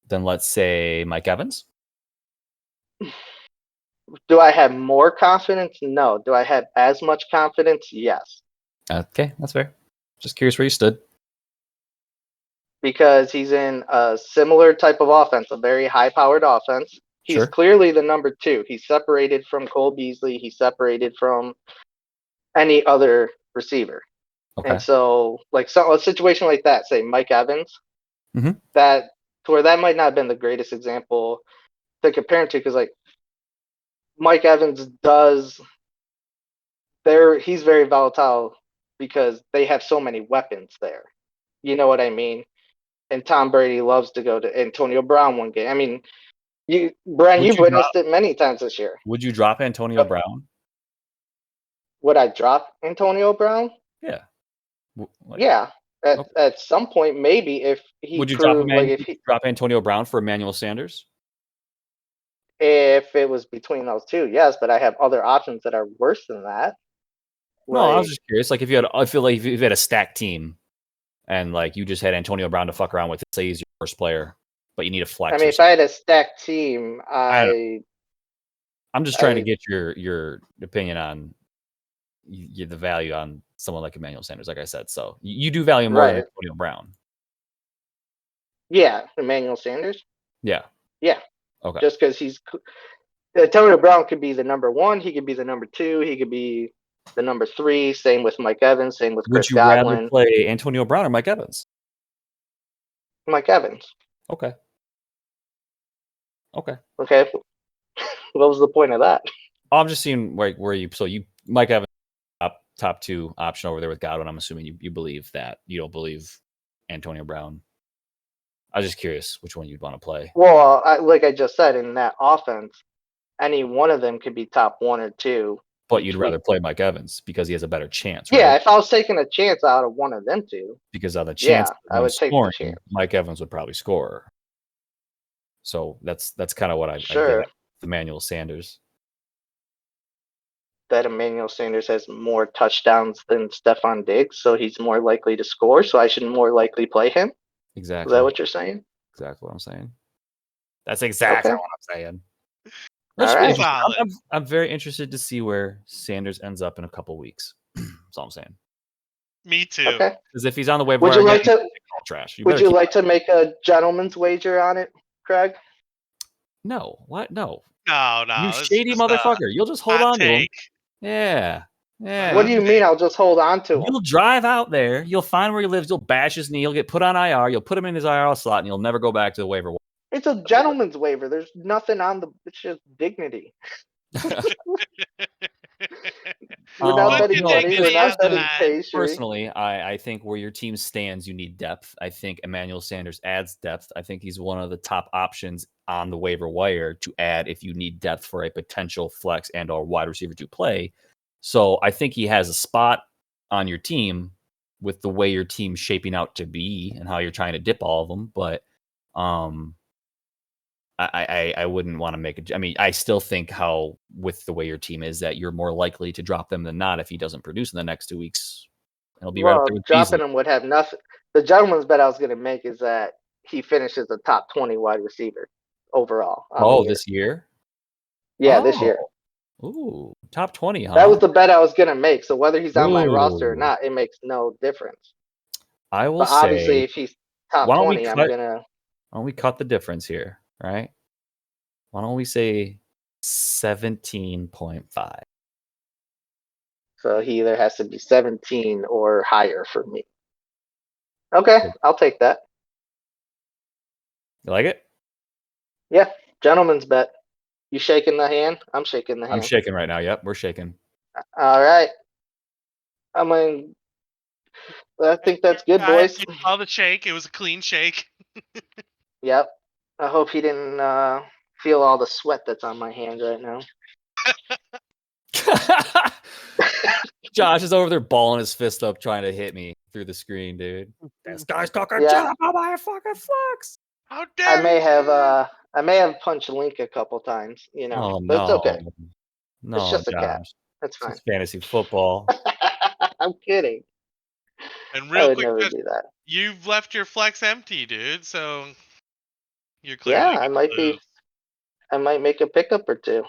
C: than, let's say, Mike Evans?
D: Do I have more confidence? No. Do I have as much confidence? Yes.
C: Okay, that's fair. Just curious where you stood.
D: Because he's in a similar type of offense, a very high-powered offense. He's clearly the number 2. He's separated from Cole Beasley. He's separated from any other receiver. Okay. And so, a situation like that, say Mike Evans, that might not have been the greatest example to compare him to, because Mike Evans he's very volatile because they have so many weapons there. You know what I mean? And Tom Brady loves to go to Antonio Brown one game. I mean, you've witnessed it many times this year.
C: Would you drop Antonio Brown?
D: Would I drop Antonio Brown?
C: Yeah.
D: Yeah. At some point, maybe if he
C: would you drop Antonio Brown for Emmanuel Sanders?
D: If it was between those two, yes, but I have other options that are worse than that.
C: No, I was just curious. I feel like if you had a stacked team and you just had Antonio Brown to fuck around with, say he's your first player, but you need a flex.
D: I mean, if I had a stacked team,
C: I'm just trying to get your opinion on the value on someone like Emmanuel Sanders, like I said. So you do value more than Antonio Brown.
D: Yeah, Emmanuel Sanders.
C: Yeah. Okay.
D: Just because Antonio Brown could be the number 1, he could be the number 2, he could be the number 3. Same with Mike Evans. Same with Chris Godwin.
C: Would you rather play Antonio Brown or Mike Evans?
D: Mike Evans.
C: Okay.
D: What was the point of that?
C: I'm just seeing Mike Evans top 2 option over there with Godwin. I'm assuming you believe that. You don't believe Antonio Brown. I was just curious which one you'd want to play.
D: Well, like I just said, in that offense, any one of them could be top 1 or 2.
C: But you'd rather play Mike Evans because he has a better chance,
D: right? Yeah, if I was taking a chance out of one of them two.
C: Because on the chance
D: I would take the chance.
C: Mike Evans would probably score. So that's kind of what I get Emmanuel Sanders.
D: That Emmanuel Sanders has more touchdowns than Stephon Diggs, so he's more likely to score, so I should more likely play him?
C: Exactly.
D: Is that what you're saying?
C: Exactly what I'm saying. That's exactly what I'm saying.
D: All right.
C: I'm very interested to see where Sanders ends up in a couple weeks. That's all I'm saying.
B: Me too.
D: Okay.
C: Because if he's on the waiver,
D: would you like to
C: trash?
D: Would you like to make a gentleman's wager on it, Craig?
C: No. What? No.
B: No.
C: You shady motherfucker! You'll just hold on to him. Yeah.
D: What do you mean? I'll just hold on to him.
C: You'll drive out there. You'll find where he lives. You'll bash his knee. He'll get put on IR. You'll put him in his IR slot, and you'll never go back to the waiver wire.
D: It's a gentleman's waiver. There's nothing on the. It's just dignity. We're not betting money. We're not betting patience.
C: Personally, I think where your team stands, you need depth. I think Emmanuel Sanders adds depth. I think he's one of the top options on the waiver wire to add if you need depth for a potential flex and or wide receiver to play. So I think he has a spot on your team with the way your team's shaping out to be and how you're trying to dip all of them. But I wouldn't want to make it. I mean, I still think how with the way your team is that you're more likely to drop them than not if he doesn't produce in the next 2 weeks. He'll be right up there with
D: dropping him would have nothing. The gentleman's bet I was going to make is that he finishes a top 20 wide receiver overall.
C: This year?
D: Yeah, this year.
C: Ooh, top 20, huh?
D: That was the bet I was going to make. So whether he's on my roster or not, it makes no difference.
C: I will
D: but
C: say.
D: Obviously, if he's top 20, I'm going to.
C: Why don't we cut the difference here, right? Why don't we say 17.5?
D: So he either has to be 17 or higher for me. Okay, I'll take that.
C: You like it?
D: Yeah, gentleman's bet. You shaking the hand? I'm shaking the hand.
C: I'm shaking right now. Yep, we're shaking.
D: All right. I think that's good, boys.
B: You saw the shake. It was a clean shake.
D: Yep. I hope he didn't feel all the sweat that's on my hand right now.
C: Josh is over there balling his fist up trying to hit me through the screen, dude. This guy's talking jump on my fucking flex.
B: How dare
D: I may have punched Link a couple times, but it's okay.
C: No,
D: it's just
C: Josh.
D: A cat. That's fine.
C: It's fantasy football.
D: I'm kidding.
B: And real quick,
D: never do that.
B: You've left your flex empty, dude. So you're clearly.
D: Yeah, I might make a pickup or two.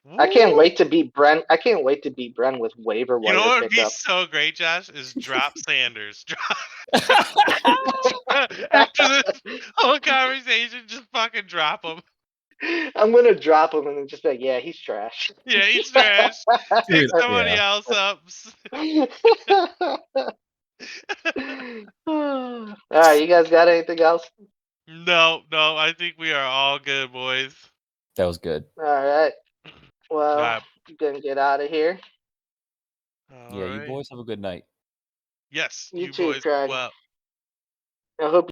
D: Woo. I can't wait to beat Brent. With waiver wire.
B: You know what would be so great, Josh, is drop Sanders. After this whole conversation, just fucking drop him.
D: I'm gonna drop him and then just be like, yeah, he's trash.
B: Yeah, he's trash. Pick somebody else up.
D: All right, you guys got anything else?
B: No, I think we are all good, boys.
C: That was good.
D: All right. Well, I'm gonna get out of here.
C: You boys have a good night.
B: Yes,
D: you too,
B: boys.
D: Craig.
B: Well.
D: I hope